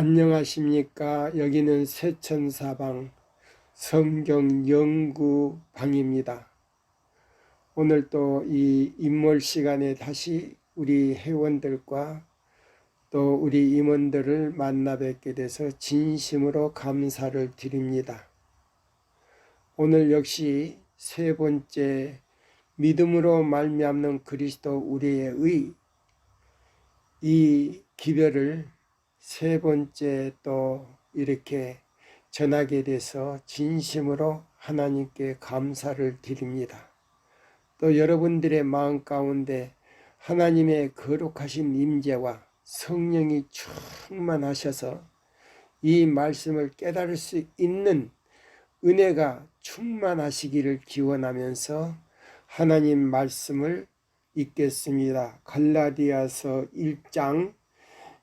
안녕하십니까. 여기는 세천사방 성경 연구방입니다. 오늘 또 이 인몰 시간에 다시 우리 회원들과 또 우리 임원들을 만나 뵙게 돼서 진심으로 감사를 드립니다. 오늘 역시 세 번째 믿음으로 말미암는 그리스도 우리의 의, 이 기별을 세 번째 또 이렇게 전하게 돼서 진심으로 하나님께 감사를 드립니다. 또 여러분들의 마음 가운데 하나님의 거룩하신 임재와 성령이 충만하셔서 이 말씀을 깨달을 수 있는 은혜가 충만하시기를 기원하면서 하나님 말씀을 읽겠습니다. 갈라디아서 1장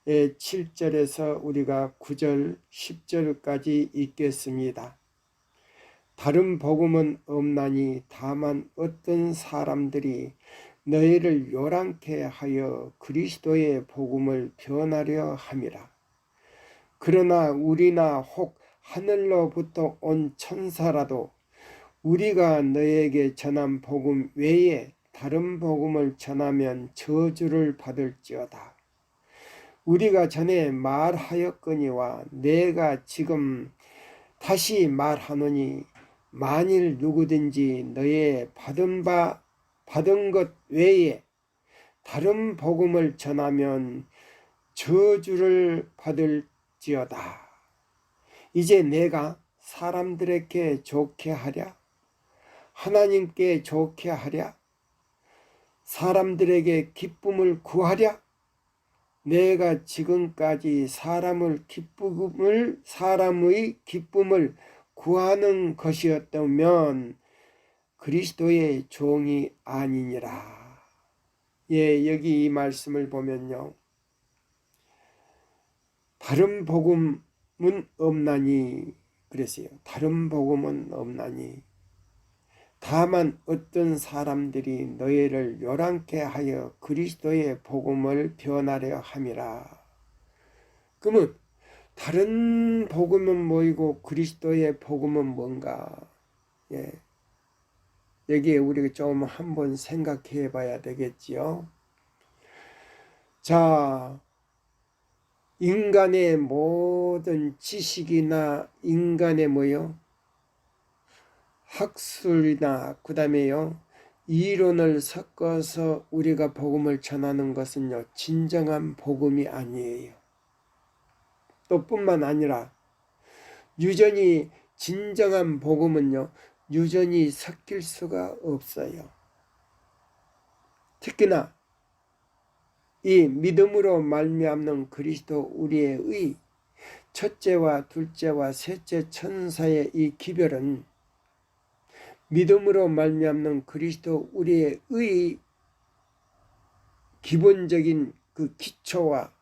7절에서 우리가 9절 10절까지 읽겠습니다. 다른 복음은 없나니 다만 어떤 사람들이 너희를 요란케 하여 그리스도의 복음을 변하려 함이라. 그러나 우리나 혹 하늘로부터 온 천사라도 우리가 너희에게 전한 복음 외에 다른 복음을 전하면 저주를 받을지어다. 우리가 전에 말하였거니와 내가 지금 다시 말하노니 만일 누구든지 너의 받은 것 외에 다른 복음을 전하면 저주를 받을지어다. 이제 내가 사람들에게 좋게 하랴? 하나님께 좋게 하랴? 사람들에게 기쁨을 구하랴? 내가 지금까지 사람의 기쁨을 구하는 것이었다면 그리스도의 종이 아니니라. 여기 이 말씀을 보면요. 다른 복음은 없나니 그랬어요. 다른 복음은 없나니 다만 어떤 사람들이 너희를 요란케 하여 그리스도의 복음을 변하려 함이라. 그러면 다른 복음은 뭐이고 그리스도의 복음은 뭔가? 여기에 우리가 좀 한번 생각해 봐야 되겠지요. 자, 인간의 모든 지식이나 인간의 학술이나 그 다음에요 이론을 섞어서 우리가 복음을 전하는 것은요 진정한 복음이 아니에요. 또 뿐만 아니라 유전이 진정한 복음은요 유전이 섞일 수가 없어요. 특히나 이 믿음으로 말미암는 그리스도 우리의 의, 첫째와 둘째와 셋째 천사의 이 기별은 믿음으로 말미암는 그리스도 우리의 의 기본적인 그 기초와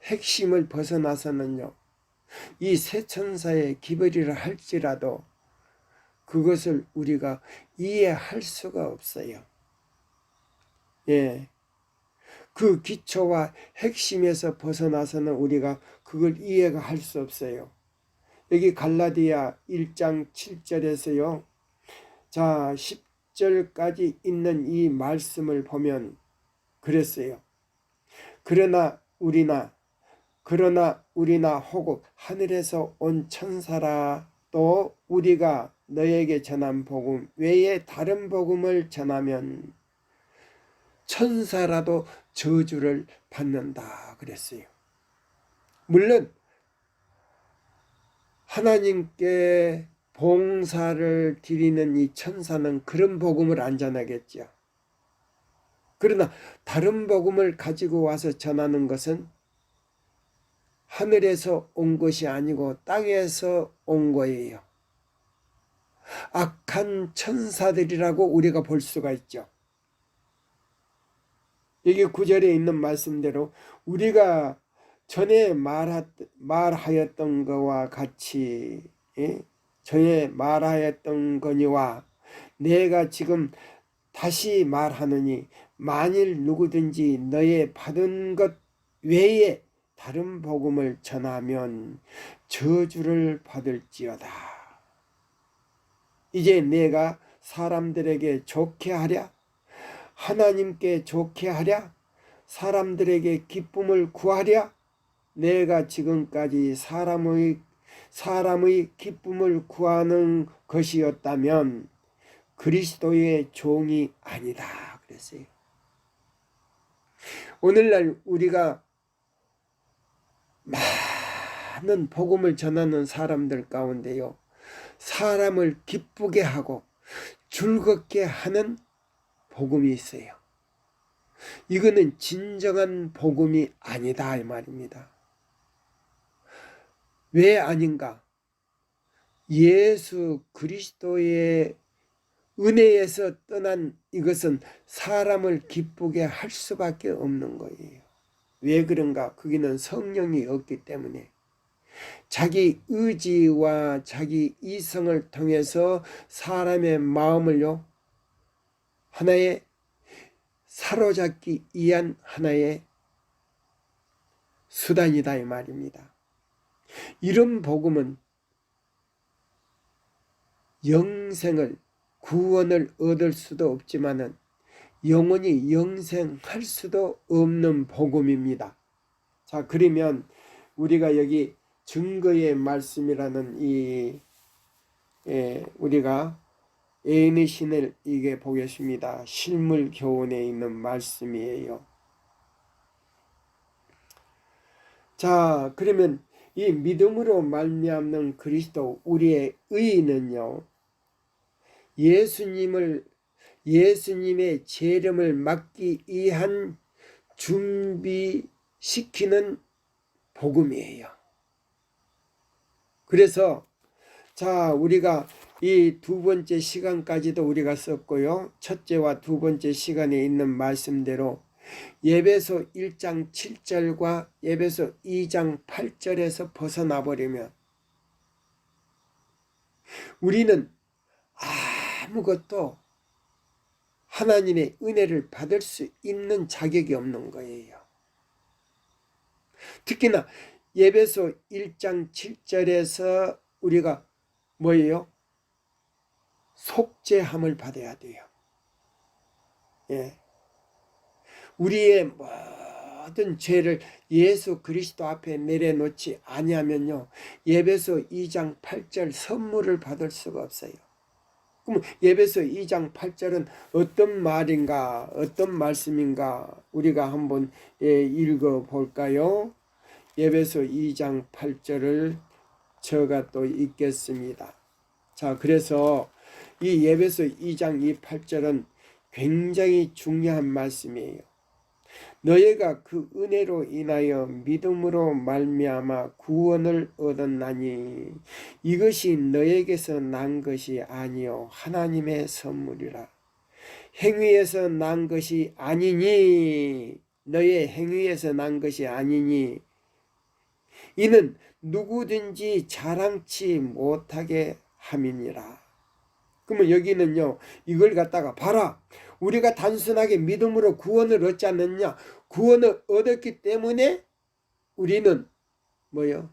핵심을 벗어나서는요 이 세 천사의 기별이라 할지라도 그것을 우리가 이해할 수가 없어요. 그 기초와 핵심에서 벗어나서는 우리가 그걸 이해가 할 수 없어요. 여기 갈라디아 1장 7절에서요 자 10절까지 있는 이 말씀을 보면 그랬어요. 그러나 우리나 혹 하늘에서 온 천사라도 우리가 너에게 전한 복음 외에 다른 복음을 전하면 천사라도 저주를 받는다 그랬어요. 물론 하나님께 봉사를 드리는 이 천사는 그런 복음을 안 전하겠죠. 그러나 다른 복음을 가지고 와서 전하는 것은 하늘에서 온 것이 아니고 땅에서 온 거예요. 악한 천사들이라고 우리가 볼 수가 있죠. 여기 9절에 있는 말씀대로 우리가 전에 말하였던 것과 같이 전에 말하였던 거니와 내가 지금 다시 말하노니 만일 누구든지 너의 받은 것 외에 다른 복음을 전하면 저주를 받을지어다. 이제 내가 사람들에게 좋게 하랴? 하나님께 좋게 하랴? 사람들에게 기쁨을 구하랴? 내가 지금까지 사람의 기쁨을 구하는 것이었다면 그리스도의 종이 아니다 그랬어요. 오늘날 우리가 많은 복음을 전하는 사람들 가운데요, 사람을 기쁘게 하고 즐겁게 하는 복음이 있어요. 이거는 진정한 복음이 아니다 이 말입니다. 왜 아닌가? 예수 그리스도의 은혜에서 떠난 이것은 사람을 기쁘게 할 수밖에 없는 거예요. 왜 그런가? 거기는 성령이 없기 때문에 자기 의지와 자기 이성을 통해서 사람의 마음을요, 하나의 사로잡기 위한 하나의 수단이다 이 말입니다. 이런 복음은 영생을, 구원을 얻을 수도 없지만은 영원히 영생할 수도 없는 복음입니다. 자, 그러면 우리가 여기 증거의 말씀이라는 우리가 애인의 신을 이게 보겠습니다. 실물 교훈에 있는 말씀이에요. 자, 그러면 이 믿음으로 말미암는 그리스도 우리의 의인은요, 예수님의 재림을 막기 위한 준비시키는 복음이에요. 그래서 자, 우리가 이 두 번째 시간까지도 우리가 썼고요. 첫째와 두 번째 시간에 있는 말씀대로 에베소 1장 7절과 에베소 2장 8절에서 벗어나 버리면 우리는 아무것도 하나님의 은혜를 받을 수 있는 자격이 없는 거예요. 특히나 에베소 1장 7절에서 우리가 뭐예요? 속죄함을 받아야 돼요. 예. 우리의 모든 죄를 예수 그리스도 앞에 내려놓지 아니하면요, 에베소 2장 8절 선물을 받을 수가 없어요. 그럼 에베소 2장 8절은 어떤 말인가, 어떤 말씀인가 우리가 한번 읽어볼까요? 에베소 2장 8절을 제가 또 읽겠습니다. 자, 그래서 이 에베소 2장 8절은 굉장히 중요한 말씀이에요. 너희가 그 은혜로 인하여 믿음으로 말미암아 구원을 얻었나니 이것이 너에게서 난 것이 아니요 하나님의 선물이라. 행위에서 난 것이 아니니, 너의 행위에서 난 것이 아니니 이는 누구든지 자랑치 못하게 함이니라. 그러면 여기는요, 이걸 갖다가 봐라, 우리가 단순하게 믿음으로 구원을 얻지 않느냐, 구원을 얻었기 때문에 우리는 뭐요?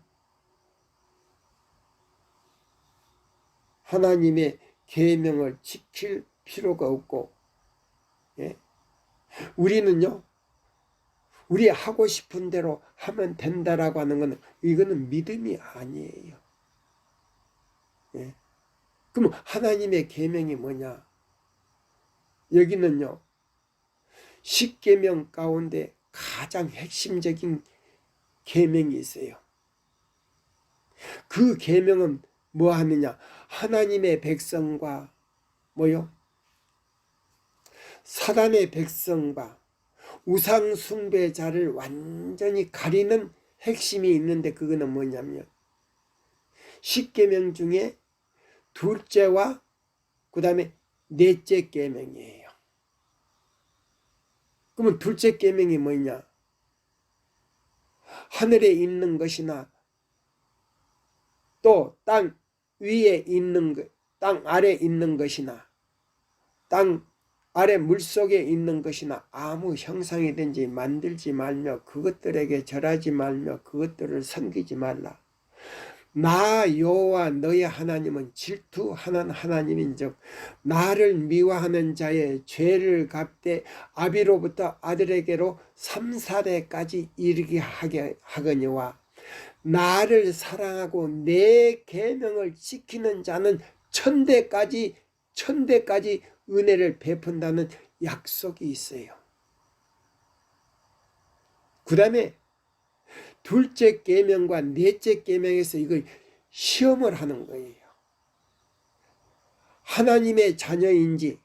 하나님의 계명을 지킬 필요가 없고, 예? 우리는요, 우리 하고 싶은 대로 하면 된다라고 하는 것은 이거는 믿음이 아니에요. 예? 그럼 하나님의 계명이 뭐냐? 여기는요, 10계명 가운데 가장 핵심적인 계명이 있어요. 그 계명은 뭐 하느냐? 하나님의 백성과 뭐요? 사단의 백성과 우상 숭배자를 완전히 가리는 핵심이 있는데, 그거는 뭐냐면 10계명 중에 둘째와 그 다음에 넷째 계명이에요. 그러면 둘째 계명이 뭐냐? 하늘에 있는 것이나 또 땅 위에 있는 것, 땅 아래 있는 것이나 땅 아래 물속에 있는 것이나 아무 형상이든지 만들지 말며 그것들에게 절하지 말며 그것들을 섬기지 말라. 나 여호와 너의 하나님은 질투하는 하나님인즉 나를 미워하는 자의 죄를 갚되 아비로부터 아들에게로 3, 4대까지 이르게 하거니와 나를 사랑하고 내 계명을 지키는 자는 천대까지 은혜를 베푼다는 약속이 있어요. 그 다음에 둘째 계명과 넷째 계명에서 이걸 시험을 하는 거예요. 하나님의 자녀인지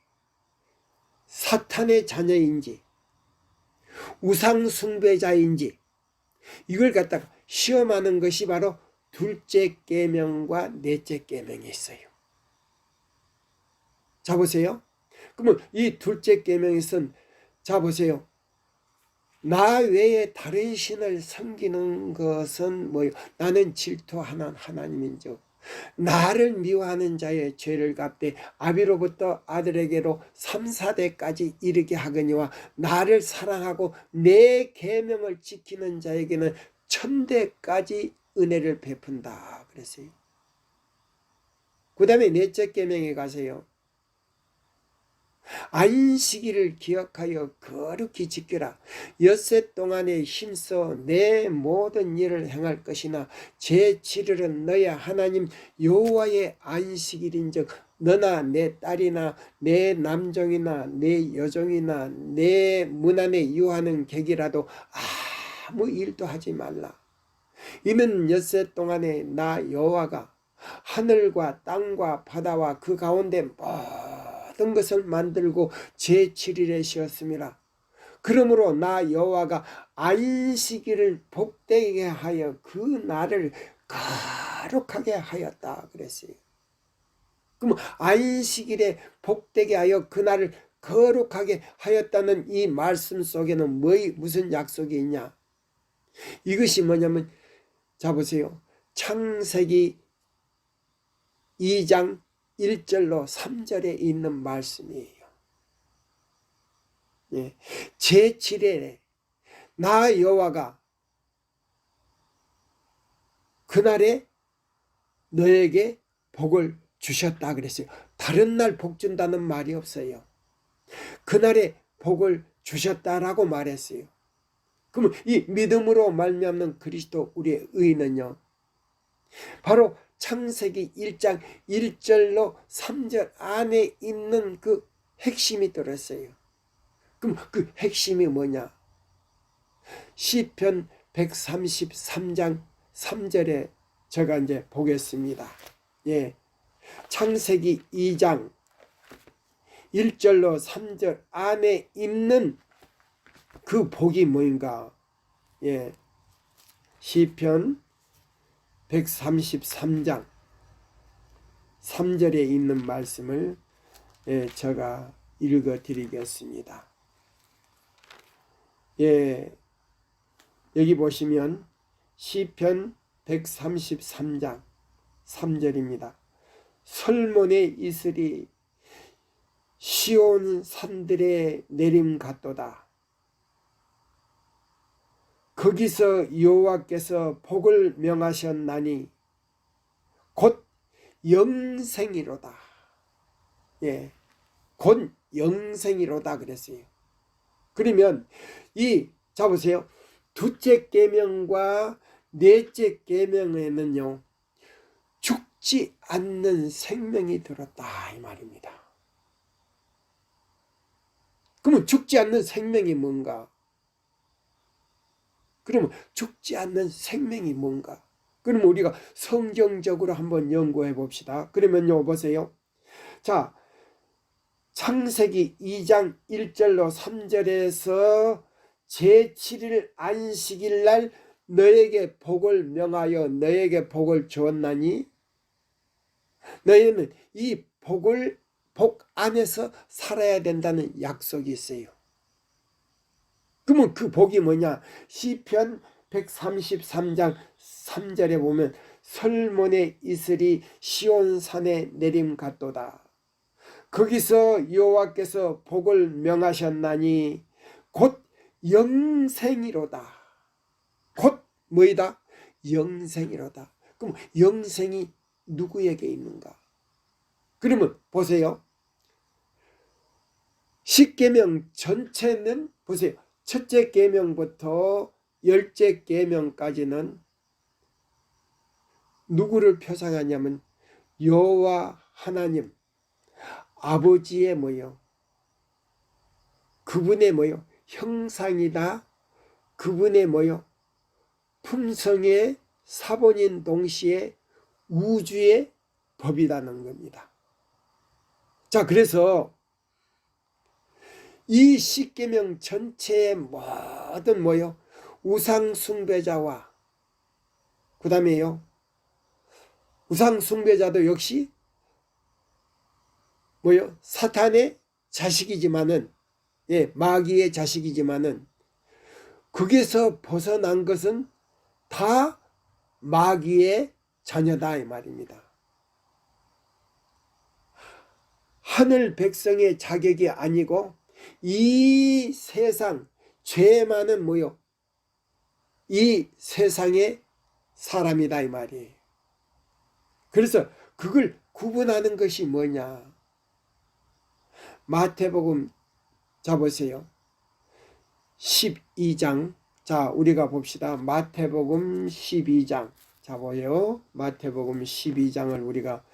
사탄의 자녀인지 우상 숭배자인지 이걸 갖다가 시험하는 것이 바로 둘째 계명과 넷째 계명에 있어요. 자 보세요. 그러면 이 둘째 계명에서는 자 보세요. 나 외에 다른 신을 섬기는 것은 뭐요? 나는 질투하는 하나님인즉 나를 미워하는 자의 죄를 갚되 아비로부터 아들에게로 3, 4대까지 이르게 하거니와 나를 사랑하고 내 계명을 지키는 자에게는 1000대까지 은혜를 베푼다 그랬어요. 그 다음에 넷째 계명에 가세요. 안식일을 기억하여 거룩히 지키라. 엿새 동안에 힘써 내 모든 일을 행할 것이나 제7일은 너의 하나님 여호와의 안식일인즉 너나 내 딸이나 내 남종이나 내 여종이나 내 문 안에 유하는 객이라도 아무 일도 하지 말라. 이는 엿새 동안에 나 여호와가 하늘과 땅과 바다와 그 가운데 모든 것을 만들고 제7일에 쉬었음이라. 그러므로 나 여호와가 안식일을 복되게 하여 그 날을 거룩하게 하였다 그랬어요. 그럼 안식일에 복되게 하여 그 날을 거룩하게 하였다는 이 말씀 속에는 무슨 약속이 있냐? 이것이 뭐냐면 자 보세요. 창세기 2장 1절로 3절에 있는 말씀이에요. 예. 제7일에 나 여호와가 그날에 너에게 복을 주셨다 그랬어요. 다른 날 복 준다는 말이 없어요. 그날에 복을 주셨다라고 말했어요. 그러면 이 믿음으로 말미암는 그리스도 우리의 의는요, 바로 창세기 1장 1절로 3절 안에 있는 그 핵심이 들었어요. 그럼 그 핵심이 뭐냐? 시편 133장 3절에 제가 이제 보겠습니다. 예. 창세기 2장 1절로 3절 안에 있는 그 복이 뭐인가? 예. 시편 133장 3절에 있는 말씀을 제가 읽어 드리겠습니다. 예, 여기 보시면 시편 133장 3절입니다. 솔몬의 이슬이 시온 산들의 내림 같도다. 거기서 여호와께서 복을 명하셨나니 곧 영생이로다. 예, 곧 영생이로다 그랬어요. 그러면 자 보세요. 둘째 계명과 넷째 계명에는요, 죽지 않는 생명이 들었다 이 말입니다. 그러면 죽지 않는 생명이 뭔가? 그러면 죽지 않는 생명이 뭔가? 그러면 우리가 성경적으로 한번 연구해 봅시다. 그러면요, 보세요. 자, 창세기 2장 1절로 3절에서 제7일 안식일 날 너에게 복을 명하여 너에게 복을 주었나니 너희는 이 복 안에서 살아야 된다는 약속이 있어요. 그러면 그 복이 뭐냐? 시편 133장 3절에 보면 솔몬의 이슬이 시온산에 내림 같도다. 거기서 여호와께서 복을 명하셨나니 곧 영생이로다. 곧 뭐이다? 영생이로다. 그럼 영생이 누구에게 있는가? 그러면 보세요. 십계명 전체는 보세요. 첫째 계명부터 열째 계명까지는 누구를 표상하냐면 여호와 하나님 아버지의 뭐요? 그분의 뭐요? 형상이다. 그분의 뭐요? 품성의 사본인 동시에 우주의 법이라는 겁니다. 자, 그래서 이 십계명 전체의 모든 뭐요? 우상 숭배자와 그 다음에요. 우상 숭배자도 역시 뭐요? 사탄의 자식이지만은 마귀의 자식이지만은 거기서 벗어난 것은 다 마귀의 자녀다 이 말입니다. 하늘 백성의 자격이 아니고 이 세상 죄 많은 뭐요? 이 세상의 사람이다 이 말이에요. 그래서 그걸 구분하는 것이 뭐냐? 마태복음 자 보세요. 12장 자 우리가 봅시다. 마태복음 12장 자 보여요. 마태복음 12장을 우리가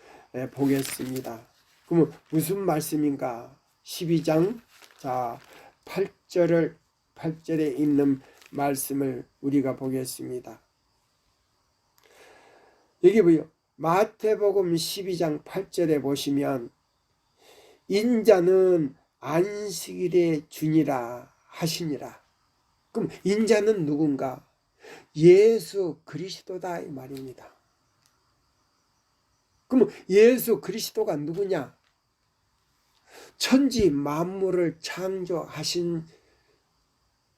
보겠습니다. 그러면 무슨 말씀인가? 12장 자 8절에 있는 말씀을 우리가 보겠습니다. 여기 보여. 마태복음 12장 8절에 보시면 인자는 안식일의 주니라 하시니라. 그럼 인자는 누군가? 예수 그리스도다 이 말입니다. 그럼 예수 그리스도가 누구냐? 천지 만물을 창조하신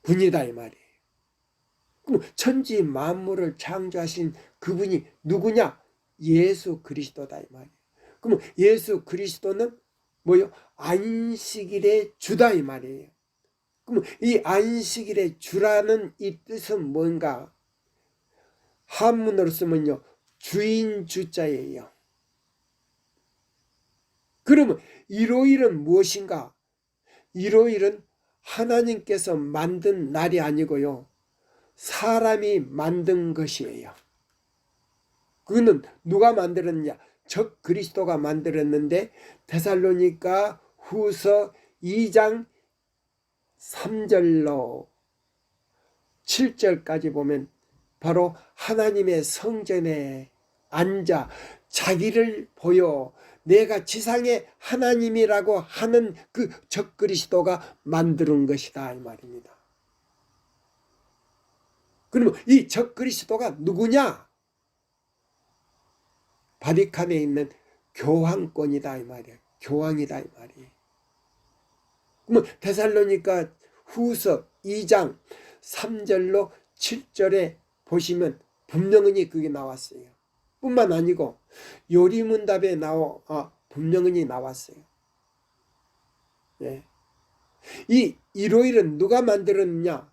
분이다 이 말이에요. 그럼 천지 만물을 창조하신 그분이 누구냐? 예수 그리스도다 이 말이에요. 그럼 예수 그리스도는 뭐요? 안식일의 주다 이 말이에요. 그럼 이 안식일의 주라는 이 뜻은 뭔가? 한문으로 쓰면요, 주인 주자예요. 그러면 일요일은 무엇인가? 일요일은 하나님께서 만든 날이 아니고요, 사람이 만든 것이에요. 그거는 누가 만들었냐? 적 그리스도가 만들었는데 데살로니가 후서 2장 3절로 7절까지 보면 바로 하나님의 성전에 앉아 자기를 보여 내가 지상의 하나님이라고 하는 그 적그리스도가 만드는 것이다 이 말입니다. 그러면 이 적그리스도가 누구냐? 바티칸에 있는 교황권이다 이 말이에요. 교황이다 이 말이에요. 그러면 데살로니가 후서 2장 3절로 7절에 보시면 분명히 그게 나왔어요. 뿐만 아니고 요리문답에 분명히 나왔어요. 예. 이 일요일은 누가 만들었느냐?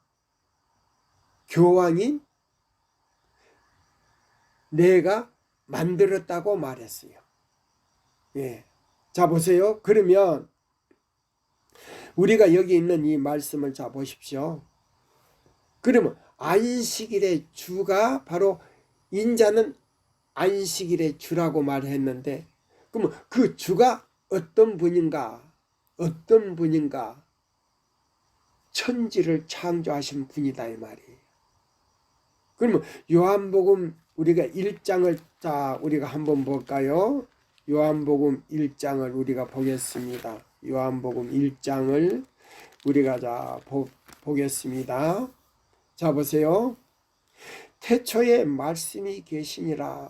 교황인 내가 만들었다고 말했어요. 예. 자 보세요. 그러면 우리가 여기 있는 이 말씀을 자 보십시오. 그러면 안식일의 주가 바로 인자는 안식일의 주라고 말했는데 그러면 그 주가 어떤 분인가? 어떤 분인가? 천지를 창조하신 분이다 이 말이에요. 그러면 요한복음 우리가 1장을 자 우리가 한번 볼까요? 요한복음 1장을 우리가 보겠습니다. 요한복음 1장을 우리가 자 보겠습니다. 자 보세요. 태초에 말씀이 계시니라.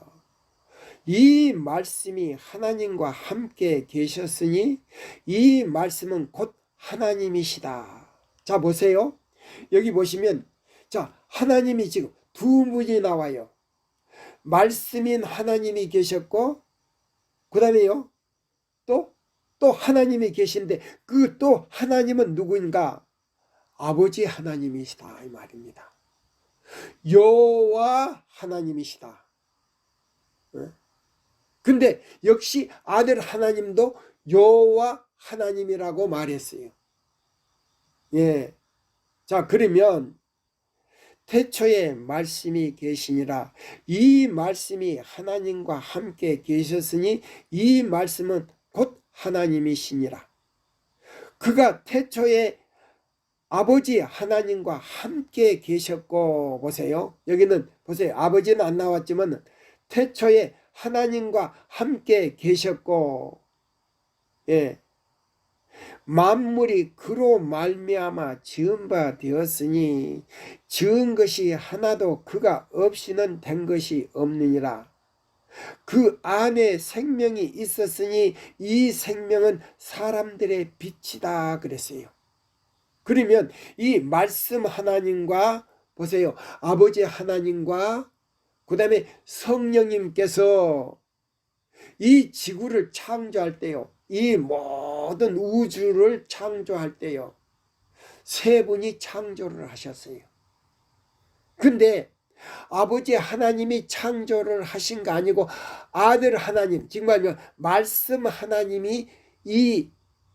이 말씀이 하나님과 함께 계셨으니 이 말씀은 곧 하나님이시다. 자 보세요. 여기 보시면 자 하나님이 지금 두 분이 나와요. 말씀인 하나님이 계셨고 그 다음에요 또 또 하나님이 계신데 그 또 하나님은 누구인가? 아버지 하나님이시다 이 말입니다. 여호와 하나님이시다. 근데 역시 아들 하나님도 여호와 하나님이라고 말했어요. 예. 자, 그러면 태초에 말씀이 계시니라. 이 말씀이 하나님과 함께 계셨으니 이 말씀은 곧 하나님이시니라. 그가 태초에 아버지 하나님과 함께 계셨고, 보세요. 여기는 보세요. 아버지는 안 나왔지만 태초에 하나님과 함께 계셨고, 예. 만물이 그로 말미암아 지은 바 되었으니 지은 것이 하나도 그가 없이는 된 것이 없느니라. 그 안에 생명이 있었으니 이 생명은 사람들의 빛이다 그랬어요. 그러면 이 말씀 하나님과 보세요. 아버지 하나님과 그 다음에 성령님께서 이 지구를 창조할 때요. 이 모든 우주를 창조할 때요. 세 분이 창조를 하셨어요. 근데 아버지 하나님이 창조를 하신 거 아니고 아들 하나님, 정말 말씀 하나님이 이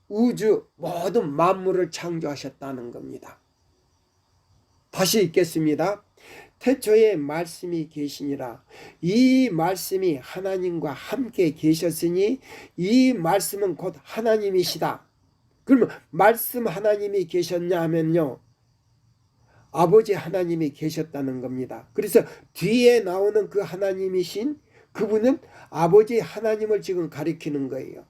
우주 모든 만물을 창조하셨다는 겁니다. 다시 읽겠습니다. 태초에 말씀이 계시니라. 이 말씀이 하나님과 함께 계셨으니 이 말씀은 곧 하나님이시다. 그러면 말씀 하나님이 계셨냐 하면요, 아버지 하나님이 계셨다는 겁니다. 그래서 뒤에 나오는 그 하나님이신 그분은 아버지 하나님을 지금 가리키는 거예요.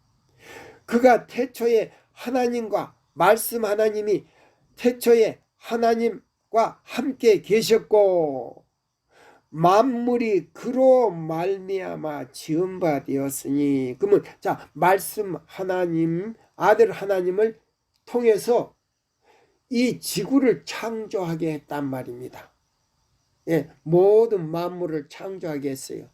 그가 태초에 하나님과 말씀 하나님이 태초에 하나님과 함께 계셨고 만물이 그로 말미암아 지은 바 되었으니, 그러면 자, 말씀 하나님 아들 하나님을 통해서 이 지구를 창조하게 했단 말입니다. 예, 모든 만물을 창조하게 했어요.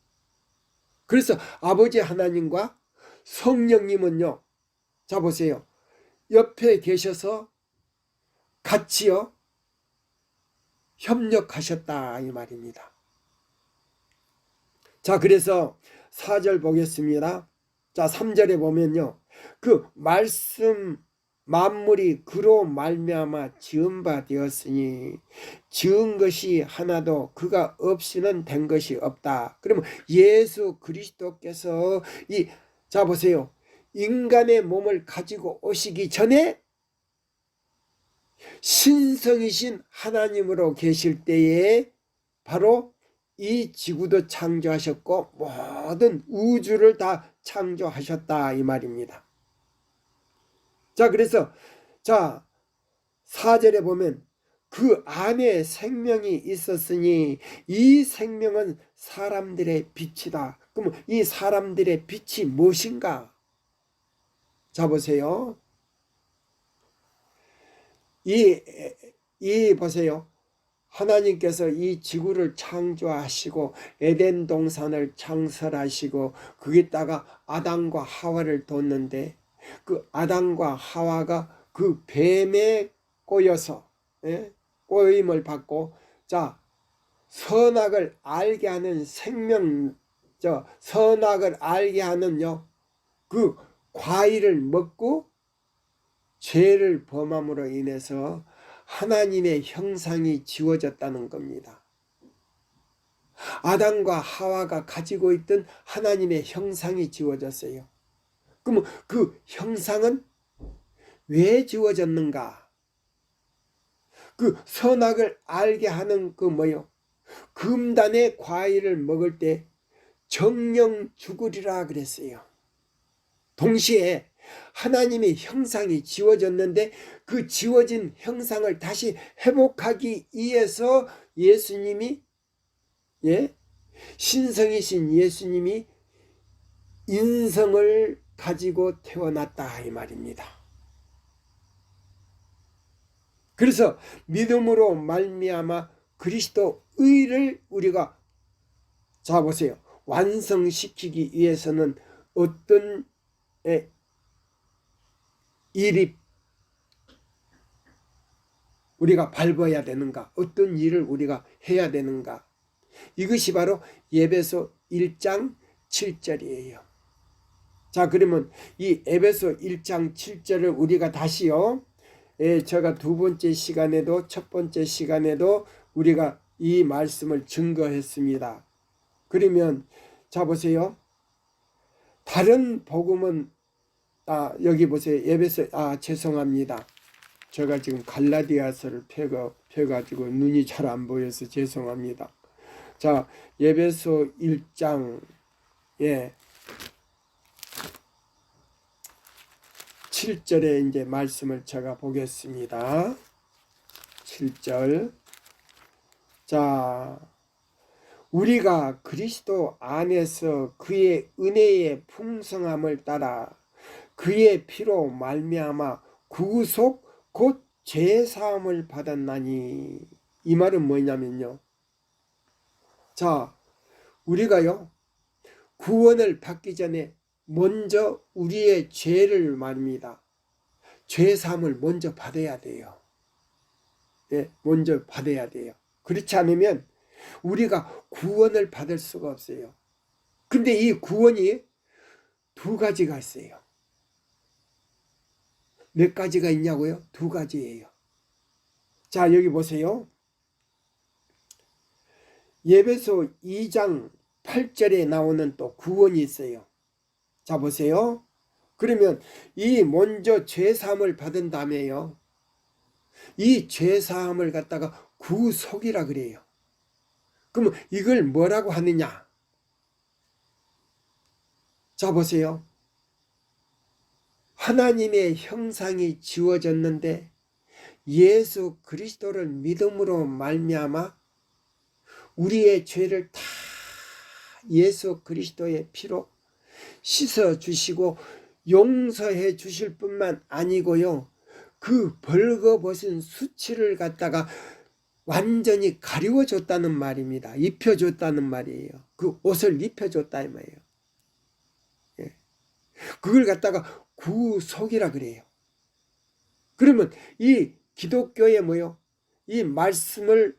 그래서 아버지 하나님과 성령님은요, 자 보세요, 옆에 계셔서 같이요 협력하셨다 이 말입니다. 자, 그래서 4절 보겠습니다. 자, 3절에 보면요, 그 말씀 만물이 그로 말미암아 지은 바 되었으니 지은 것이 하나도 그가 없이는 된 것이 없다. 그러면 예수 그리스도께서 자 보세요, 인간의 몸을 가지고 오시기 전에 신성이신 하나님으로 계실 때에 바로 이 지구도 창조하셨고 모든 우주를 다 창조하셨다 이 말입니다. 자, 그래서 자 4절에 보면 그 안에 생명이 있었으니 이 생명은 사람들의 빛이다. 그럼 이 사람들의 빛이 무엇인가? 자 보세요. 이 보세요. 하나님께서 이 지구를 창조하시고 에덴 동산을 창설하시고 거기다가 아담과 하와를 뒀는데 그 아담과 하와가 그 뱀에 꼬여서 꼬임을 받고 자 선악을 알게 하는 생명 선악을 알게 하는요 그 과일을 먹고 죄를 범함으로 인해서 하나님의 형상이 지워졌다는 겁니다. 아담과 하와가 가지고 있던 하나님의 형상이 지워졌어요. 그럼 그 형상은 왜 지워졌는가? 그 선악을 알게 하는 그 뭐요? 금단의 과일을 먹을 때 정령 죽으리라 그랬어요. 동시에 하나님의 형상이 지워졌는데 그 지워진 형상을 다시 회복하기 위해서 예수님이 신성이신 예수님이 인성을 가지고 태어났다 이 말입니다. 그래서 믿음으로 말미암아 그리스도 의를 우리가 자 보세요. 완성시키기 위해서는 어떤 일이 우리가 밟아야 되는가? 어떤 일을 우리가 해야 되는가? 이것이 바로 에베소 1장 7절이에요. 자, 그러면 이 에베소 1장 7절을 우리가 다시요. 제가 두 번째 시간에도 첫 번째 시간에도 우리가 이 말씀을 증거했습니다. 그러면 자 보세요. 다른 복음은 여기 보세요. 에베소 죄송합니다. 제가 지금 갈라디아서를 펴가지고 눈이 잘 안 보여서 죄송합니다. 자, 에베소 1장 7절에 이제 말씀을 제가 보겠습니다. 7절. 자, 우리가 그리스도 안에서 그의 은혜의 풍성함을 따라 그의 피로 말미암아 구속 곧 죄사함을 받았나니. 이 말은 뭐냐면요. 자, 우리가요 구원을 받기 전에 먼저 우리의 죄를 말입니다. 죄사함을 먼저 받아야 돼요. 먼저 받아야 돼요. 그렇지 않으면 우리가 구원을 받을 수가 없어요. 근데 이 구원이 두 가지가 있어요. 몇 가지가 있냐고요? 두 가지예요. 자, 여기 보세요. 에베소 2장 8절에 나오는 또 구원이 있어요. 자, 보세요. 그러면 이 먼저 죄사함을 받은 다음에요. 이 죄사함을 갖다가 구속이라 그래요. 그러면 이걸 뭐라고 하느냐? 자, 보세요. 하나님의 형상이 지워졌는데 예수 그리스도를 믿음으로 말미암아 우리의 죄를 다 예수 그리스도의 피로 씻어 주시고 용서해 주실 뿐만 아니고요. 그 벌거벗은 수치를 갖다가 완전히 가리워줬다는 말입니다. 입혀줬다는 말이에요. 그 옷을 입혀줬다 이 말이에요. 그걸 갖다가 구속이라 그래요. 그러면 이 기독교의 뭐요? 이 말씀을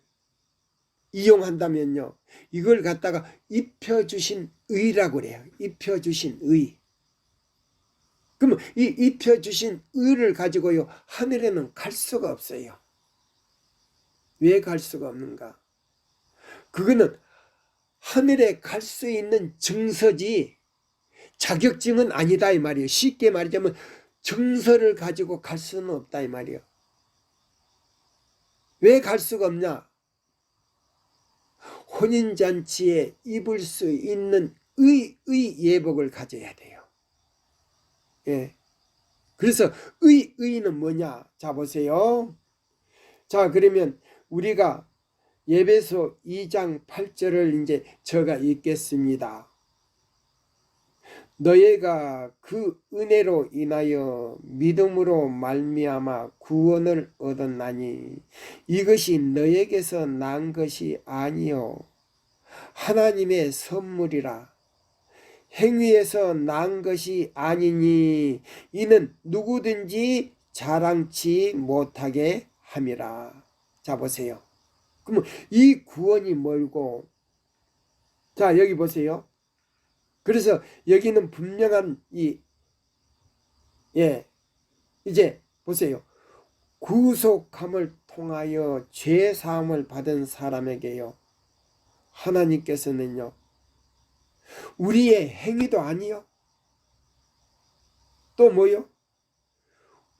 이용한다면요. 이걸 갖다가 입혀주신 의라고 그래요. 입혀주신 의. 그러면 이 입혀주신 의를 가지고요. 하늘에는 갈 수가 없어요. 왜 갈 수가 없는가? 그거는 하늘에 갈 수 있는 증서지 자격증은 아니다 이 말이에요. 쉽게 말하자면 증서를 가지고 갈 수는 없다 이 말이에요. 왜 갈 수가 없냐? 혼인잔치에 입을 수 있는 예복을 가져야 돼요. 그래서 의는 뭐냐? 자, 보세요. 자, 그러면 우리가 에베소 2장 8절을 이제 제가 읽겠습니다. 너희가 그 은혜로 인하여 믿음으로 말미암아 구원을 얻었나니 이것이 너희에게서 난 것이 아니요 하나님의 선물이라. 행위에서 난 것이 아니니 이는 누구든지 자랑치 못하게 함이라. 자, 보세요. 그러면 이 구원이 뭘고? 자, 여기 보세요. 그래서 여기는 분명한 이제 보세요. 구속함을 통하여 죄 사함을 받은 사람에게요. 하나님께서는요. 우리의 행위도 아니요. 또 뭐요?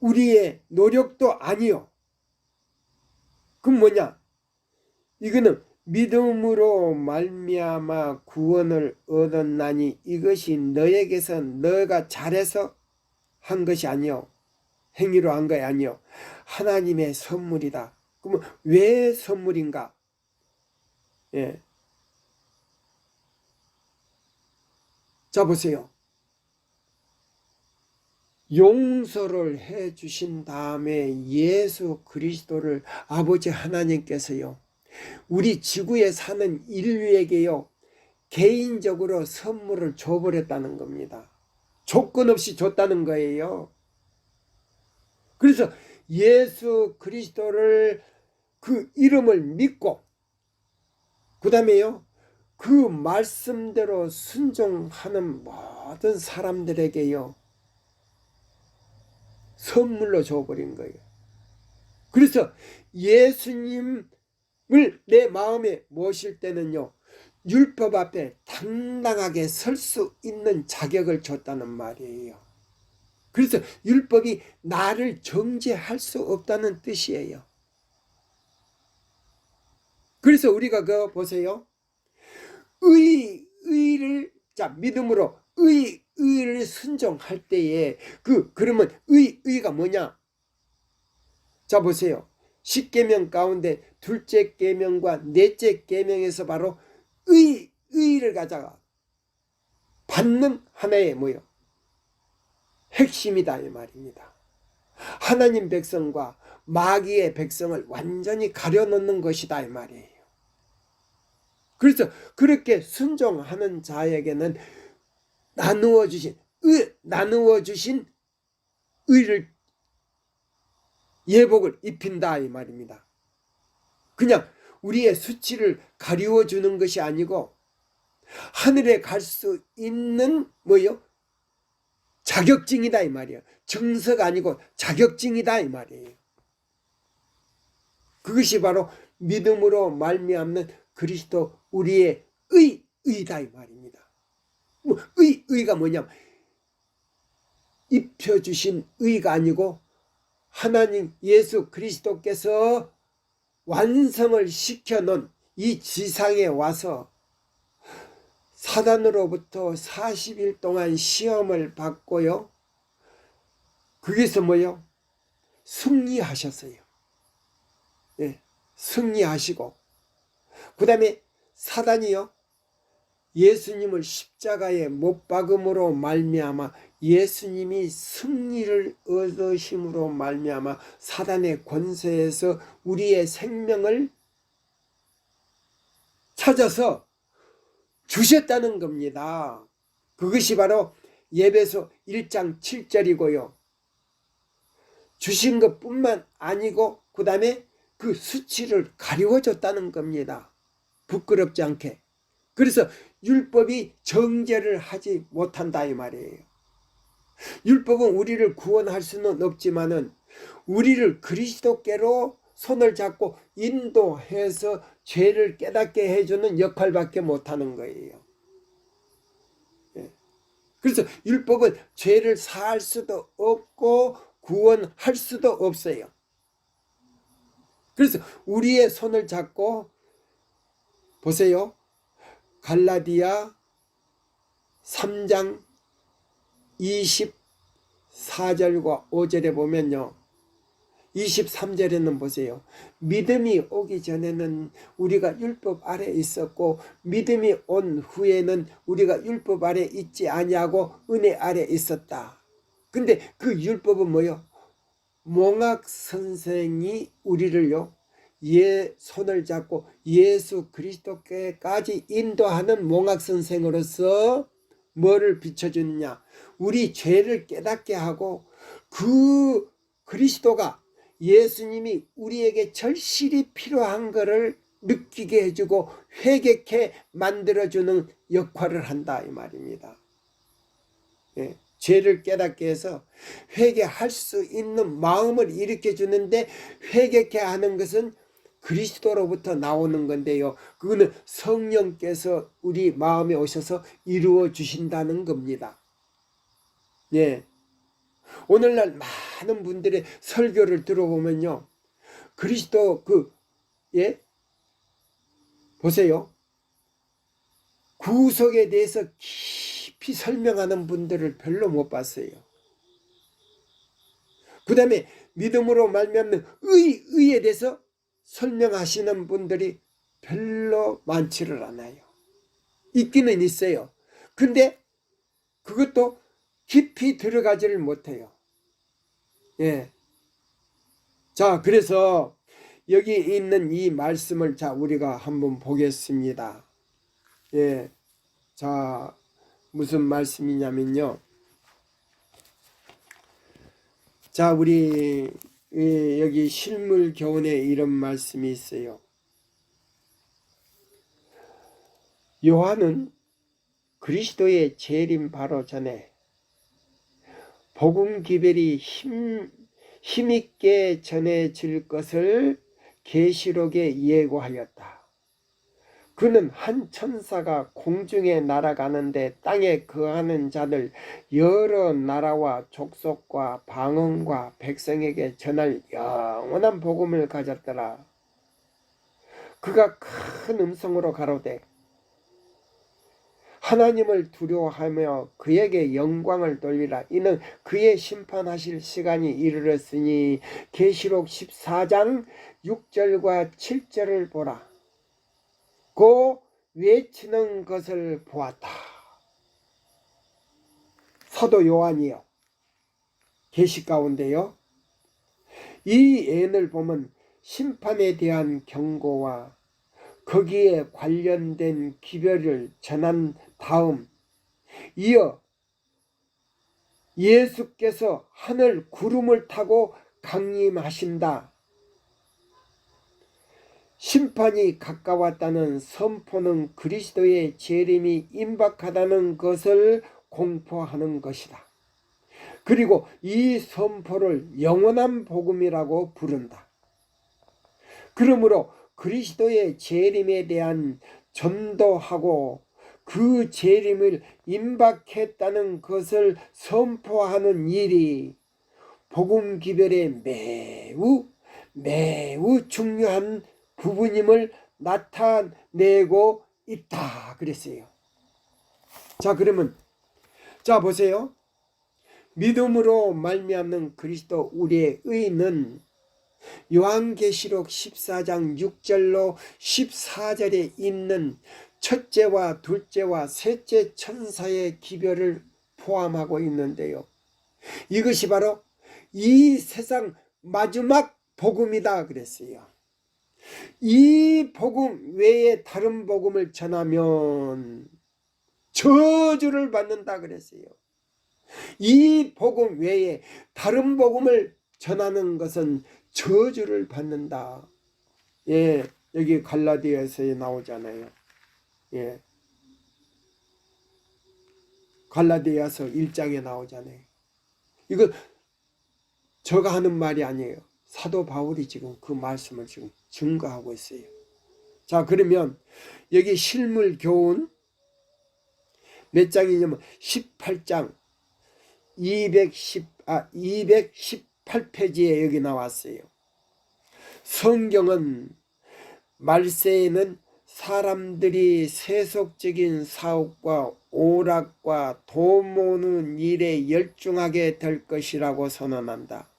우리의 노력도 아니요. 그럼 뭐냐? 이거는 믿음으로 말미암아 구원을 얻었나니 이것이 너에게서 너가 잘해서 한 것이 아니요. 행위로 한 것이 아니요. 하나님의 선물이다. 그러면 왜 선물인가? 자, 보세요. 용서를 해 주신 다음에 예수 그리스도를 아버지 하나님께서요. 우리 지구에 사는 인류에게요. 개인적으로 선물을 줘버렸다는 겁니다. 조건 없이 줬다는 거예요. 그래서 예수 그리스도를 그 이름을 믿고 그 다음에요 그 말씀대로 순종하는 모든 사람들에게요 선물로 줘버린 거예요. 그래서 예수님을 내 마음에 모실 때는요 율법 앞에 당당하게 설 수 있는 자격을 줬다는 말이에요. 그래서 율법이 나를 정죄할 수 없다는 뜻이에요. 그래서 우리가 그 보세요. 의를 자 믿음으로 의를 순종할 때에 그러면 의가 뭐냐? 자 보세요. 10계명 가운데 둘째 계명과 넷째 계명에서 바로 의를 가져가 받는 하나의 뭐요? 핵심이다 이 말입니다. 하나님 백성과 마귀의 백성을 완전히 가려놓는 것이다 이 말이에요. 그래서 그렇게 순종하는 자에게는 나누어 주신 의를 예복을 입힌다 이 말입니다. 그냥 우리의 수치를 가리워 주는 것이 아니고 하늘에 갈 수 있는 뭐요? 자격증이다 이 말이에요. 증서가 아니고 자격증이다 이 말이에요. 그것이 바로 믿음으로 말미암는 그리스도 우리의 의다 이 말입니다. 의가 뭐냐면 입혀주신 의가 아니고 하나님 예수 그리스도께서 완성을 시켜놓은 이 지상에 와서 사단으로부터 40일 동안 시험을 받고요. 거기서 뭐요? 승리하셨어요. 예, 승리하시고 그 다음에 사단이요. 예수님을 십자가에 못 박음으로 말미암아 예수님이 승리를 얻으심으로 말미암아 사단의 권세에서 우리의 생명을 찾아서 주셨다는 겁니다. 그것이 바로 에베소 1장 7절이고요. 주신 것뿐만 아니고 그 다음에 그 수치를 가리워줬다는 겁니다. 부끄럽지 않게. 그래서 율법이 정죄를 하지 못한다 이 말이에요. 율법은 우리를 구원할 수는 없지만은 우리를 그리스도께로 손을 잡고 인도해서 죄를 깨닫게 해주는 역할밖에 못하는 거예요. 그래서 율법은 죄를 사할 수도 없고 구원할 수도 없어요. 그래서 우리의 손을 잡고 보세요. 갈라디아 3장 24절과 5절에 보면요. 23절에는 보세요. 믿음이 오기 전에는 우리가 율법 아래 있었고 믿음이 온 후에는 우리가 율법 아래 있지 아니하고 은혜 아래 있었다. 근데 그 율법은 뭐요? 몽학 선생이 우리를요. 손을 잡고 예수 그리스도께까지 인도하는 몽학 선생으로서 뭐를 비춰주느냐? 우리 죄를 깨닫게 하고 그 그리스도가 예수님이 우리에게 절실히 필요한 것을 느끼게 해주고 회개케 만들어주는 역할을 한다 이 말입니다. 예, 죄를 깨닫게 해서 회개할 수 있는 마음을 일으켜주는데 회개케 하는 것은 그리스도로부터 나오는 건데요. 그거는 성령께서 우리 마음에 오셔서 이루어 주신다는 겁니다. 예. 오늘날 많은 분들의 설교를 들어보면요. 그리스도 보세요. 구속에 대해서 깊이 설명하는 분들을 별로 못 봤어요. 그 다음에 믿음으로 말미암는 의에 대해서 설명하시는 분들이 별로 많지를 않아요. 있기는 있어요. 근데 그것도 깊이 들어가지를 못해요. 예. 자, 그래서 여기 있는 이 말씀을 자 우리가 한번 보겠습니다. 예. 자, 무슨 말씀이냐면요. 자, 우리 여기 실물교훈에 이런 말씀이 있어요. 요한은 그리스도의 재림 바로 전에 복음 기별이 힘있게 전해질 것을 계시록에 예고하였다. 그는 한 천사가 공중에 날아가는데 땅에 거하는 자들 여러 나라와 족속과 방언과 백성에게 전할 영원한 복음을 가졌더라. 그가 큰 음성으로 가로되 하나님을 두려워하며 그에게 영광을 돌리라. 이는 그의 심판하실 시간이 이르렀으니 계시록 14장 6절과 7절을 보라. 고 외치는 것을 보았다. 사도 요한이요. 계시 가운데요. 이 예언을 보면 심판에 대한 경고와 거기에 관련된 기별을 전한 다음 이어 예수께서 하늘 구름을 타고 강림하신다. 심판이 가까웠다는 선포는 그리스도의 재림이 임박하다는 것을 공포하는 것이다. 그리고 이 선포를 영원한 복음이라고 부른다. 그러므로 그리스도의 재림에 대한 전도하고 그 재림을 임박했다는 것을 선포하는 일이 복음 기별의 매우 중요한 부분임을 나타내고 있다 그랬어요. 자, 그러면 자 보세요. 믿음으로 말미암는 그리스도 우리의 의는 요한계시록 14장 6절로 14절에 있는 첫째와 둘째와 셋째 천사의 기별을 포함하고 있는데요. 이것이 바로 이 세상 마지막 복음이다 그랬어요. 이 복음 외에 다른 복음을 전하면 저주를 받는다 그랬어요. 이 복음 외에 다른 복음을 전하는 것은 저주를 받는다. 예, 여기 갈라디아서에 나오잖아요. 예, 갈라디아서 1장에 나오잖아요. 이거 제가 하는 말이 아니에요. 사도 바울이 지금 그 말씀을 지금 증거하고 있어요. 자, 그러면 여기 실물 교훈 몇 장이냐면 18장 218페이지에 여기 나왔어요. 성경은 말세에는 사람들이 세속적인 사업과 오락과 돈 모으는 일에 열중하게 될 것이라고 선언한다.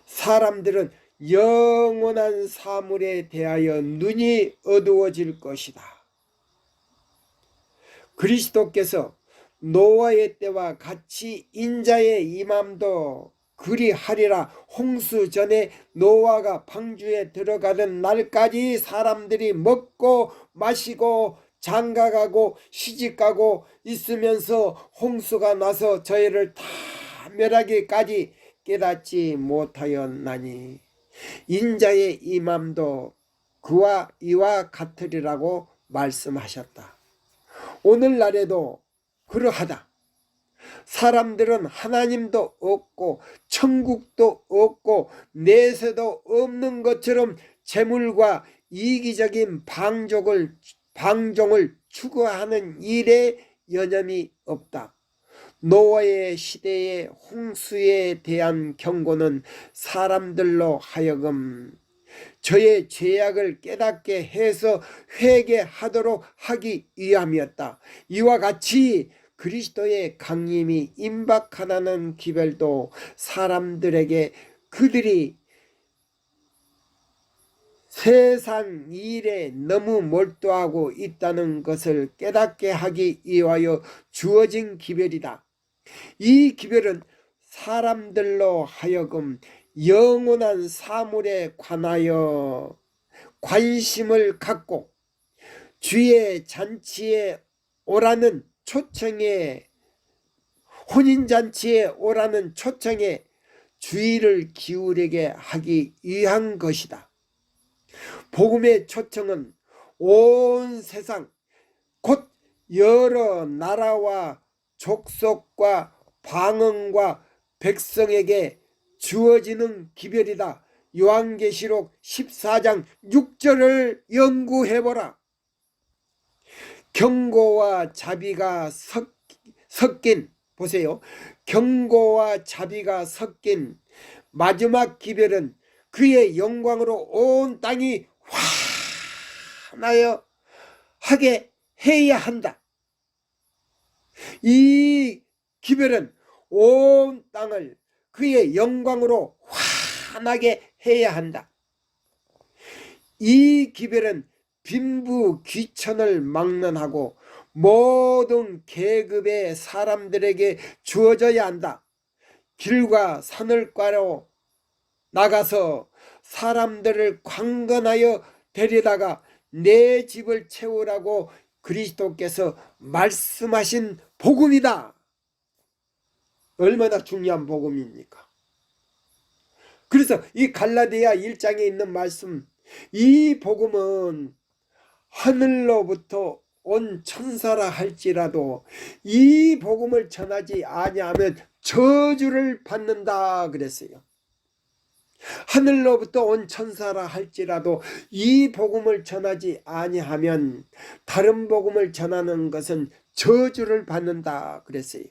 사람들은 영원한 사물에 대하여 눈이 어두워질 것이다. 그리스도께서 노아의 때와 같이 인자의 임함도 그리하리라. 홍수 전에 노아가 방주에 들어가던 날까지 사람들이 먹고 마시고 장가가고 시집가고 있으면서 홍수가 나서 저희를 다 멸하기까지 깨닫지 못하였나니 인자의 임함도 그와 이와 같으리라고 말씀하셨다. 오늘날에도 그러하다. 사람들은 하나님도 없고 천국도 없고 내세도 없는 것처럼 재물과 이기적인 방종을 추구하는 일에 여념이 없다. 노아의 시대의 홍수에 대한 경고는 사람들로 하여금 저의 죄악을 깨닫게 해서 회개하도록 하기 위함이었다. 이와 같이 그리스도의 강림이 임박하다는 기별도 사람들에게 그들이 세상 일에 너무 몰두하고 있다는 것을 깨닫게 하기 위하여 주어진 기별이다. 이 기별은 사람들로 하여금 영원한 사물에 관하여 관심을 갖고 주의 잔치에 오라는 초청에 혼인잔치에 오라는 초청에 주의를 기울이게 하기 위한 것이다. 복음의 초청은 온 세상 곧 여러 나라와 족속과 방언과 백성에게 주어지는 기별이다. 요한계시록 14장 6절을 연구해보라. 경고와 자비가 섞인, 보세요. 경고와 자비가 섞인 마지막 기별은 그의 영광으로 온 땅이 환하여 하게 해야 한다. 이 기별은 온 땅을 그의 영광으로 환하게 해야 한다. 이 기별은 빈부 귀천을 막론하고 모든 계급의 사람들에게 주어져야 한다. 길과 산을가로 나가서 사람들을 강건하여 데려다가 내 집을 채우라고 그리스도께서 말씀하신 복음이다. 얼마나 중요한 복음입니까? 그래서 이 갈라디아 1장에 있는 말씀, 이 복음은 하늘로부터 온 천사라 할지라도 이 복음을 전하지 아니하면 저주를 받는다 그랬어요. 하늘로부터 온 천사라 할지라도 이 복음을 전하지 아니하면 다른 복음을 전하는 것은 저주를 받는다 그랬어요.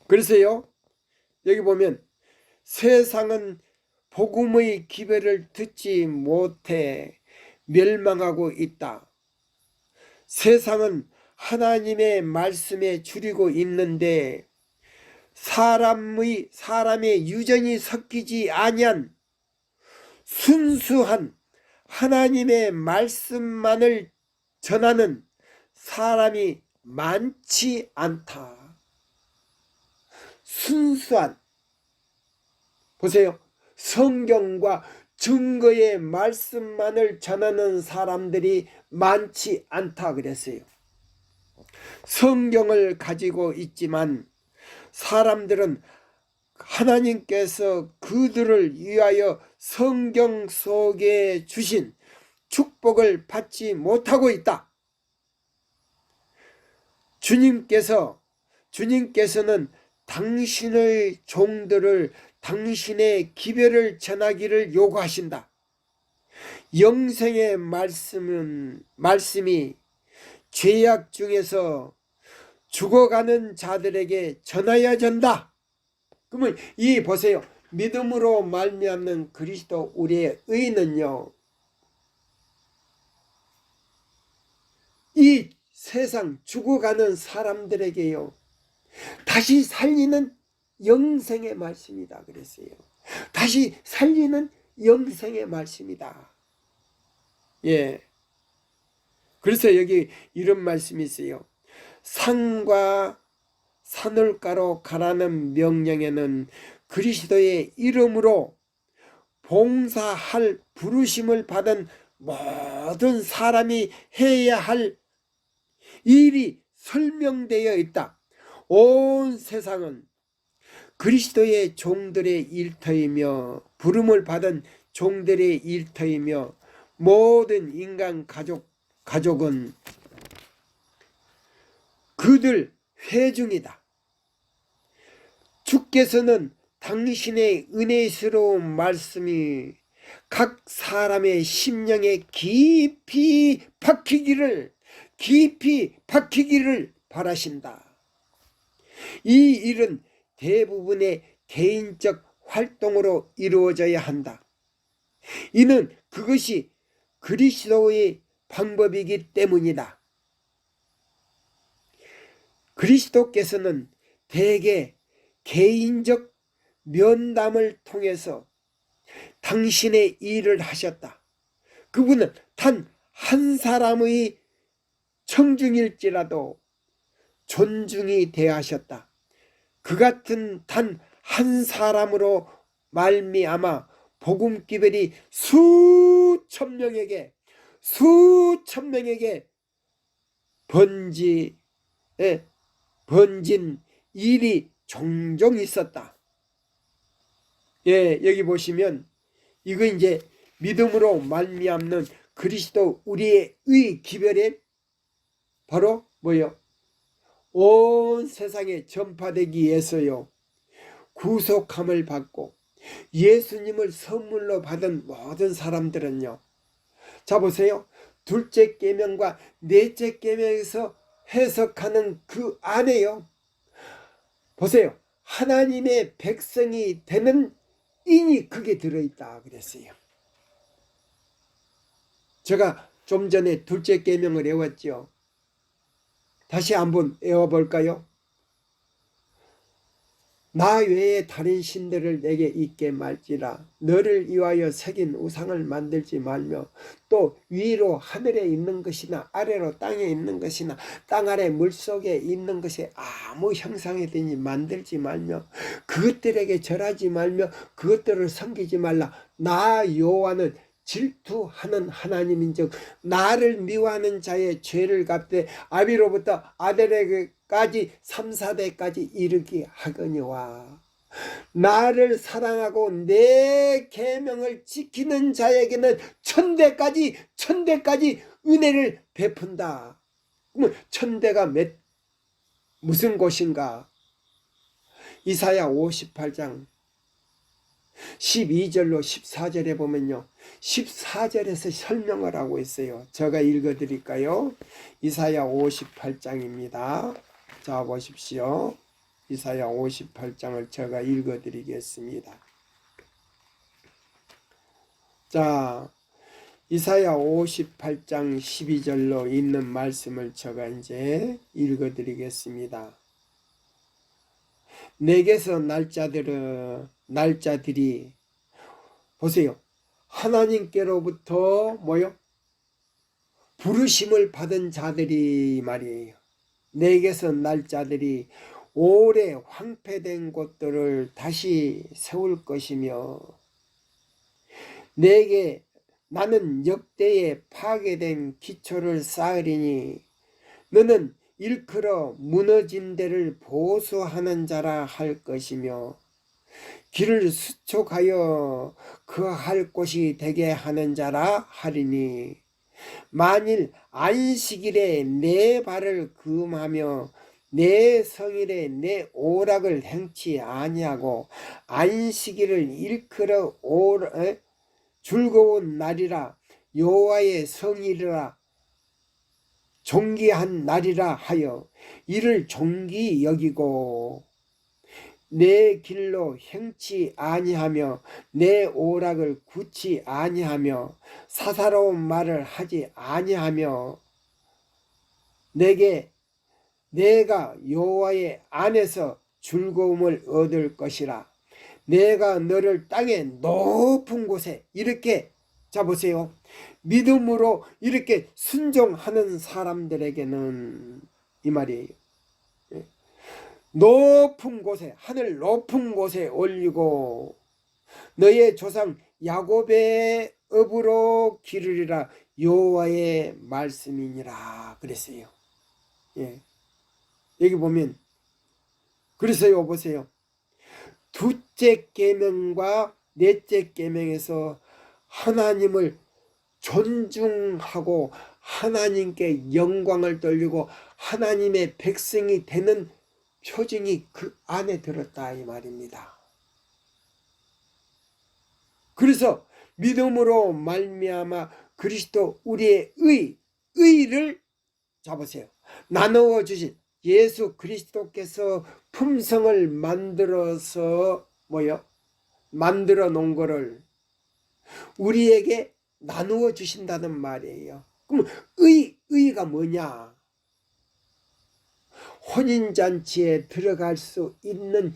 그래서요, 여기 보면 세상은 복음의 기별을 듣지 못해 멸망하고 있다. 세상은 하나님의 말씀에 줄이고 있는데 사람의 유전이 섞이지 아니한 순수한 하나님의 말씀만을 전하는 사람이 많지 않다. 순수한, 보세요. 성경과 증거의 말씀만을 전하는 사람들이 많지 않다 그랬어요. 성경을 가지고 있지만 사람들은 하나님께서 그들을 위하여 성경 속에 주신 축복을 받지 못하고 있다. 주님께서는 당신의 종들을 당신의 기별을 전하기를 요구하신다. 영생의 말씀이 죄악 중에서 죽어가는 자들에게 전하여야 된다. 그러면 이 보세요. 믿음으로 말미암는 그리스도 우리의 의는요, 이 세상 죽어가는 사람들에게요 다시 살리는 영생의 말씀이다 그랬어요. 다시 살리는 영생의 말씀이다. 예. 그래서 여기 이런 말씀이 있어요. 산과 산울가로 가라는 명령에는 그리스도의 이름으로 봉사할 부르심을 받은 모든 사람이 해야 할 일이 설명되어 있다. 온 세상은 그리스도의 종들의 일터이며 부름을 받은 종들의 일터이며 모든 인간 가족은 그들 회중이다. 주께서는 당신의 은혜스러운 말씀이 각 사람의 심령에 깊이 박히기를 바라신다. 이 일은 대부분의 개인적 활동으로 이루어져야 한다. 이는 그것이 그리스도의 방법이기 때문이다. 그리스도께서는 대개 개인적 면담을 통해서 당신의 일을 하셨다. 그분은 단 한 사람의 청중일지라도 존중이 대하셨다. 그 같은 단 한 사람으로 말미암아 복음기별이 수천 명에게 번진 일이 종종 있었다. 예, 여기 보시면 이거 이제 믿음으로 말미암는 그리스도 우리의 의 기별에 바로 뭐요? 온 세상에 전파되기 위해서요. 구속함을 받고 예수님을 선물로 받은 모든 사람들은요. 자 보세요. 둘째 계명과 넷째 계명에서 해석하는 그 안에요. 보세요. 하나님의 백성이 되는 인이 그게 들어있다 그랬어요. 제가 좀 전에 둘째 계명을 외웠죠. 다시 한번 외워볼까요? 나 외에 다른 신들을 내게 있게 말지라. 너를 위하여 새긴 우상을 만들지 말며 또 위로 하늘에 있는 것이나 아래로 땅에 있는 것이나 땅 아래 물속에 있는 것이 아무 형상이든지 만들지 말며 그것들에게 절하지 말며 그것들을 섬기지 말라. 나 여호와는 질투하는 하나님인즉 나를 미워하는 자의 죄를 갚되 아비로부터 아들에게까지 3, 4대까지 이르게 하거니와 나를 사랑하고 내 계명을 지키는 자에게는 천대까지 은혜를 베푼다. 그러면 천대가 무슨 곳인가? 이사야 58장 12절로 14절에 보면요. 14절에서 설명을 하고 있어요. 제가 읽어드릴까요? 이사야 58장입니다. 자 보십시오. 이사야 58장을 제가 읽어드리겠습니다. 자, 이사야 58장 12절로 있는 말씀을 제가 이제 읽어드리겠습니다. 내게서 날짜들이 보세요. 하나님께로부터 뭐요? 부르심을 받은 자들이 말이에요. 내게서 날짜들이 오래 황폐된 곳들을 다시 세울 것이며 내게 나는 역대에 파괴된 기초를 쌓으리니 너는 일컬어 무너진 데를 보수하는 자라 할 것이며 길을 수촉하여 거할 곳이 되게 하는 자라 하리니 만일 안식일에 내 발을 금하며 내 성일에 내 오락을 행치 아니하고 안식일을 일컬어 즐거운 날이라 여호와의 성일이라 존귀한 날이라 하여 이를 존귀 여기고 내 길로 행치 아니하며 내 오락을 굳지 아니하며 사사로운 말을 하지 아니하며 내가 여호와의 안에서 즐거움을 얻을 것이라. 내가 너를 땅의 높은 곳에 이렇게 자 보세요. 믿음으로 이렇게 순종하는 사람들에게는 이 말이에요. 높은 곳에 하늘 높은 곳에 올리고 너의 조상 야곱의 업으로 기르리라 여호와의 말씀이니라 그랬어요. 예. 여기 보면 그래서요 보세요. 둘째 계명과 넷째 계명에서 하나님을 존중하고 하나님께 영광을 돌리고 하나님의 백성이 되는 표징이 그 안에 들었다 이 말입니다. 그래서 믿음으로 말미암아 그리스도 우리의 의를 잡으세요. 나누어 주신 예수 그리스도께서 품성을 만들어서 만들어 놓은 거를 우리에게 나누어 주신다는 말이에요. 그럼 의가 뭐냐? 혼인잔치에 들어갈 수 있는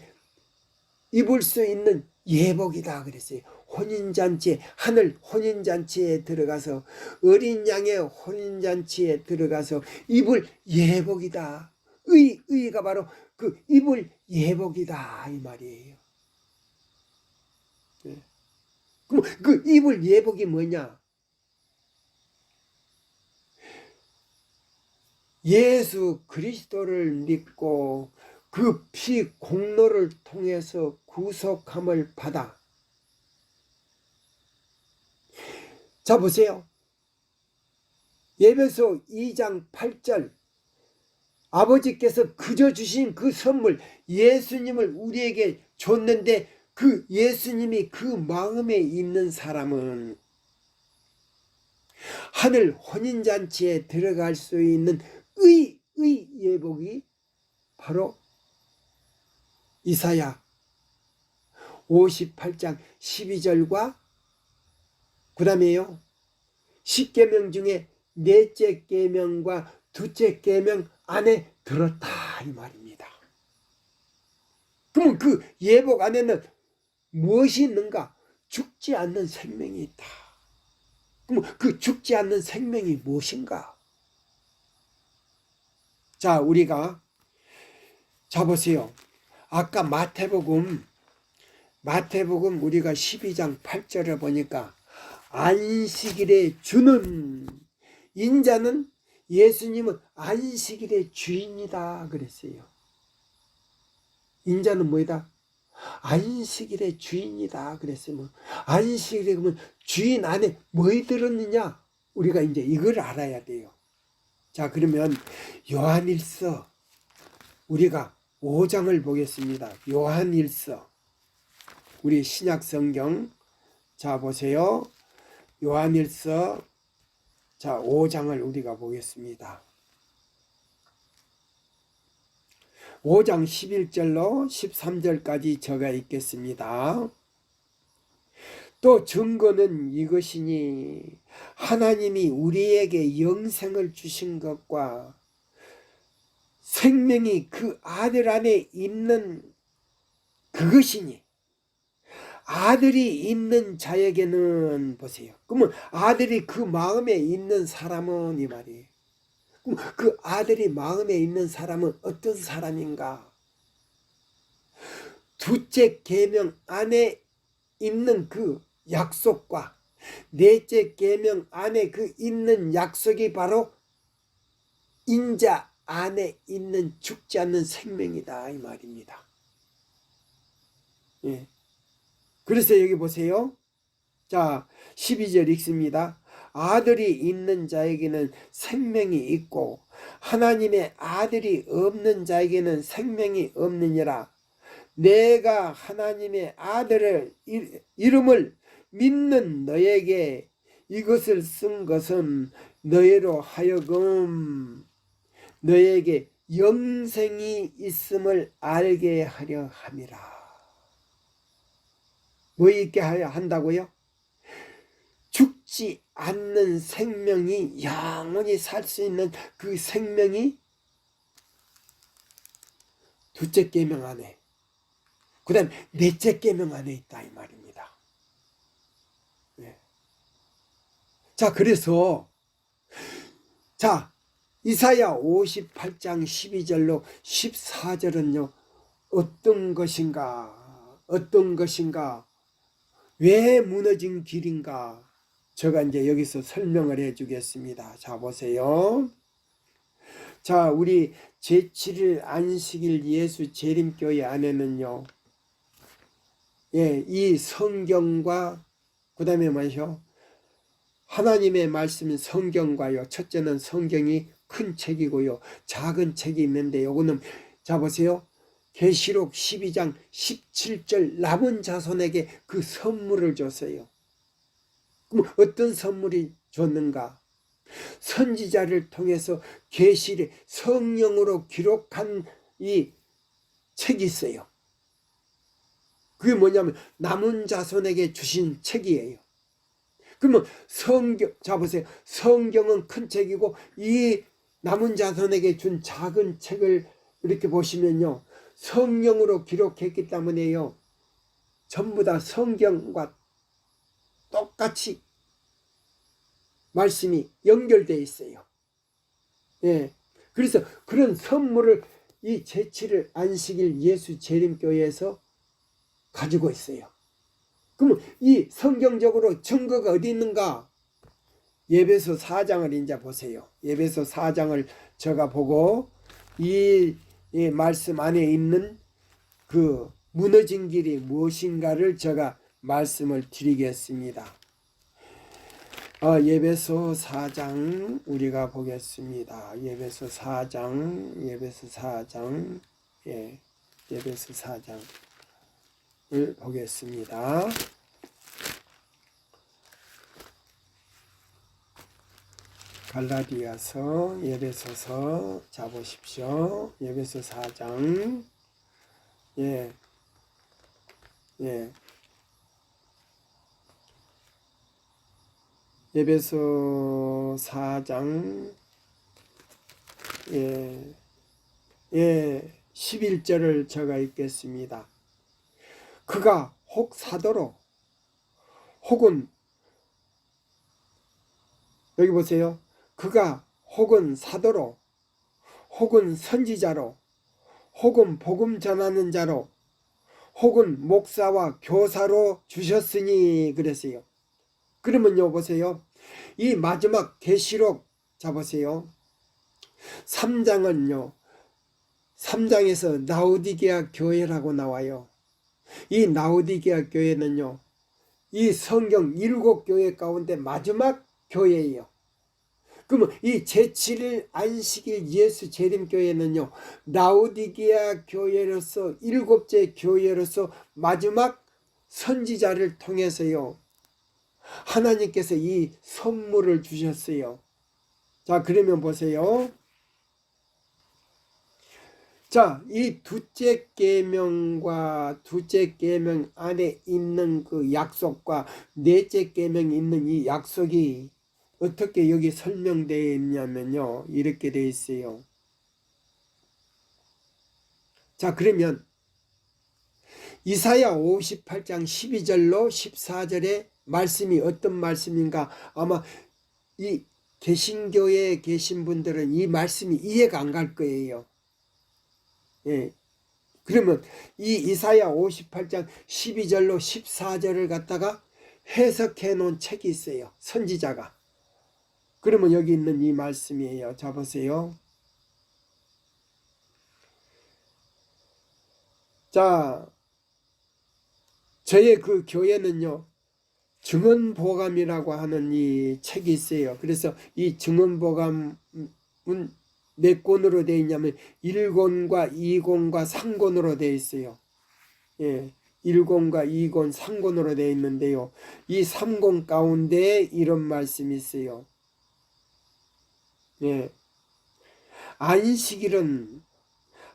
입을 수 있는 예복이다 그랬어요. 혼인잔치에 하늘 혼인잔치에 들어가서 어린 양의 혼인잔치에 들어가서 입을 예복이다. 의가 바로 그 입을 예복이다 이 말이에요. 네. 그럼 그 입을 예복이 뭐냐? 예수 그리스도를 믿고 그 피 공로를 통해서 구속함을 받아 자 보세요. 예배소 2장 8절 아버지께서 그저 주신 그 선물 예수님을 우리에게 줬는데 그 예수님이 그 마음에 있는 사람은 하늘 혼인잔치에 들어갈 수 있는 의의 예복이 바로 이사야 58장 12절과 그 다음에요 10계명 중에 넷째 계명과 둘째 계명 안에 들었다 이 말입니다. 그럼 그 예복 안에는 무엇이 있는가? 죽지 않는 생명이 있다. 그럼 그 죽지 않는 생명이 무엇인가? 자 우리가 자 보세요. 아까 마태복음 우리가 12장 8절을 보니까 안식일에 주는 인자는 예수님은 안식일의 주인이다 그랬어요. 인자는 뭐이다? 안식일의 주인이다 그랬어요. 안식일에 그러면 주인 안에 뭐이 들었느냐? 우리가 이제 이걸 알아야 돼요. 자 그러면 요한일서 우리가 5장을 보겠습니다. 요한일서 우리 신약성경 자 보세요. 요한일서 자 5장을 우리가 보겠습니다. 5장 11절로 13절까지 적어 있겠습니다. 또 증거는 이것이니 하나님이 우리에게 영생을 주신 것과 생명이 그 아들 안에 있는 그것이니 아들이 있는 자에게는 보세요. 그러면 아들이 그 마음에 있는 사람은 이 말이에요. 그럼 그 아들이 마음에 있는 사람은 어떤 사람인가? 둘째 계명 안에 있는 그 약속과 넷째 계명 안에 그 있는 약속이 바로 인자 안에 있는 죽지 않는 생명이다 이 말입니다. 예. 그래서 여기 보세요. 자 12절 읽습니다. 아들이 있는 자에게는 생명이 있고 하나님의 아들이 없는 자에게는 생명이 없느니라. 내가 하나님의 아들의 이름을 믿는 너에게 이것을 쓴 것은 너희로 하여금 너에게 영생이 있음을 알게 하려 함이라. 뭐 있게 한다고요? 죽지 않는 생명이 영원히 살 수 있는 그 생명이 둘째 계명 안에 그 다음 넷째 계명 안에 있다 이 말입니다. 네. 자 그래서 자 이사야 58장 12절로 14절은요 어떤 것인가 왜 무너진 길인가 제가 이제 여기서 설명을 해 주겠습니다. 자 보세요. 자 우리 제7일 안식일 예수 재림교회 안에는요 예, 이 성경과 그 다음에 뭐죠? 하나님의 말씀 성경과요 첫째는 성경이 큰 책이고요 작은 책이 있는데 요거는 자 보세요. 계시록 12장 17절 남은 자손에게 그 선물을 줬어요. 그럼 어떤 선물이 줬는가? 선지자를 통해서 계시를 성령으로 기록한 이 책이 있어요. 그게 뭐냐면 남은 자손에게 주신 책이에요. 그러면 성경 자 보세요. 성경은 큰 책이고 이 남은 자손에게 준 작은 책을 이렇게 보시면요. 성령으로 기록했기 때문에요. 전부 다 성경과 똑같이 말씀이 연결되어 있어요. 예. 그래서 그런 선물을 이 제7일 안식일 예수 재림교회에서 가지고 있어요. 그러면 이 성경적으로 증거가 어디 있는가? 예배소 4장을 이제 보세요. 예배소 4장을 제가 보고 이 말씀 안에 있는 그 무너진 길이 무엇인가를 제가 말씀을 드리겠습니다. 예배소 4장 우리가 보겠습니다. 예배소 4장, 예배소 4장, 예배소 4장을 보겠습니다. 갈라디아서, 예배소서 잡으십시오. 예배소 4장, 예배소 4장 11절을 제가 읽겠습니다. 그가 혹 사도로 혹은 여기 보세요. 그가 혹은 사도로 혹은 선지자로 혹은 복음 전하는 자로 혹은 목사와 교사로 주셨으니 그랬어요. 그러면요 보세요. 이 마지막 계시록 잡으세요. 3장은요. 3장에서 라오디게아 교회라고 나와요. 이 라오디게아 교회는요. 이 성경 7교회 가운데 마지막 교회예요. 그러면 이 제7일 안식일 예수 재림교회는요. 라오디게아 교회로서 7째 교회로서 마지막 선지자를 통해서요. 하나님께서 이 선물을 주셨어요. 자, 그러면 보세요. 자, 이 둘째 계명과 둘째 계명 안에 있는 그 약속과 넷째 계명에 있는 이 약속이 어떻게 여기 설명되어 있냐면요. 이렇게 되어 있어요. 자, 그러면 이사야 58장 12절로 14절의 말씀이 어떤 말씀인가? 아마 이 개신교에 계신 분들은 이 말씀이 이해가 안 갈 거예요. 그러면 이 이사야 58장 12절로 14절을 갖다가 해석해 놓은 책이 있어요. 선지자가. 그러면 여기 있는 이 말씀이에요. 자, 보세요. 자, 저의 그 교회는요. 증언보감이라고 하는 이 책이 있어요. 그래서 이 증언보감은 몇 권으로 되어 있냐면 1권과 2권과 3권으로 되어 있어요. 1권과 2권, 3권으로 되어 있는데요. 이 3권 가운데 이런 말씀이 있어요. 안식일은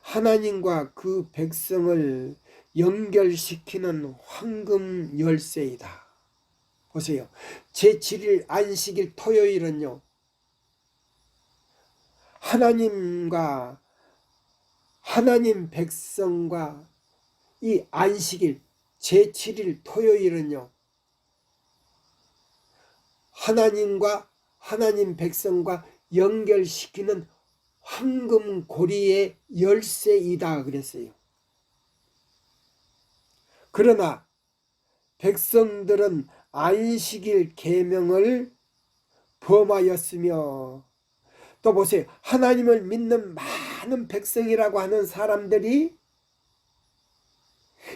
하나님과 그 백성을 연결시키는 황금 열쇠이다. 보세요. 제7일 안식일 토요일은요. 하나님과 하나님 백성과 이 안식일 제7일 토요일은요. 하나님과 하나님 백성과 연결시키는 황금 고리의 열쇠이다 그랬어요. 그러나 백성들은 안식일 계명을 범하였으며 또 보세요. 하나님을 믿는 많은 백성이라고 하는 사람들이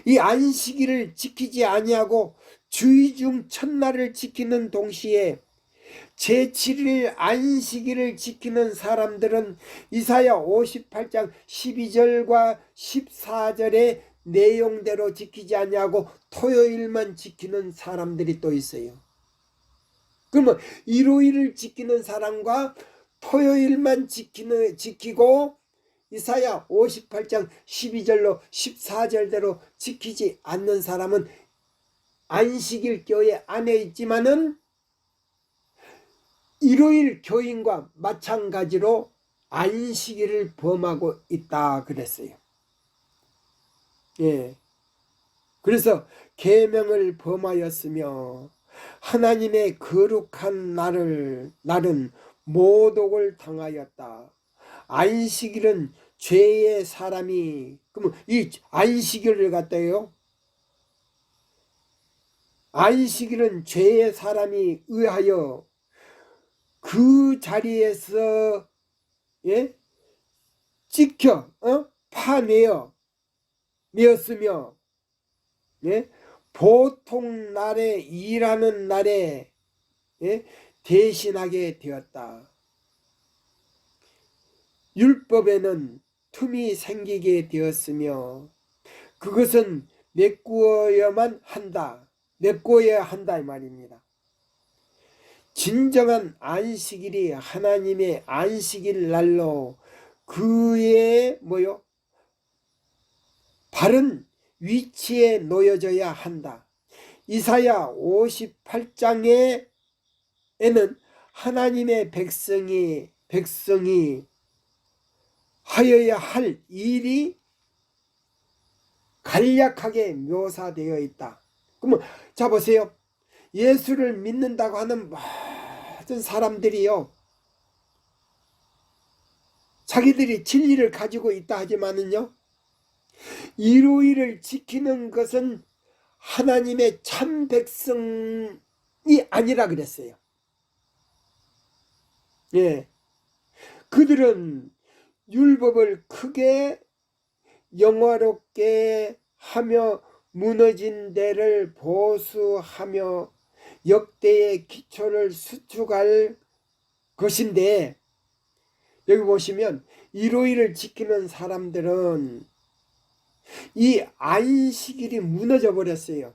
이 안식일을 지키지 아니하고 주의중 첫날을 지키는 동시에 제7일 안식일을 지키는 사람들은 이사야 58장 12절과 14절의 내용대로 지키지 아니하고 토요일만 지키는 사람들이 또 있어요. 그러면 일요일을 지키는 사람과 토요일만 지키고 이사야 58장 12절로 14절대로 지키지 않는 사람은 안식일 교회 안에 있지만은 일요일 교인과 마찬가지로 안식일을 범하고 있다 그랬어요. 그래서 계명을 범하였으며 하나님의 거룩한 날은 모독을 당하였다. 안식일은 죄의 사람이 그러면 이 안식일을 갖다요. 안식일은 죄의 사람이 의하여 그 자리에서 찍혀 파내었으며 보통 날에 일하는 날에 대신하게 되었다. 율법에는 틈이 생기게 되었으며 그것은 메꾸어야만 한다. 메꾸어야 한다 이 말입니다. 진정한 안식일이 하나님의 안식일 날로 그의 바른 위치에 놓여져야 한다. 이사야 58장에는 하나님의 백성이 하여야 할 일이 간략하게 묘사되어 있다. 그러면 자 보세요. 예수를 믿는다고 하는 모든 사람들이요, 자기들이 진리를 가지고 있다 하지만은요, 일요일을 지키는 것은 하나님의 참 백성이 아니라 그랬어요. 예, 그들은 율법을 크게 영화롭게 하며 무너진 데를 보수하며 역대의 기초를 수축할 것인데, 여기 보시면 일요일을 지키는 사람들은 이 안식일이 무너져 버렸어요.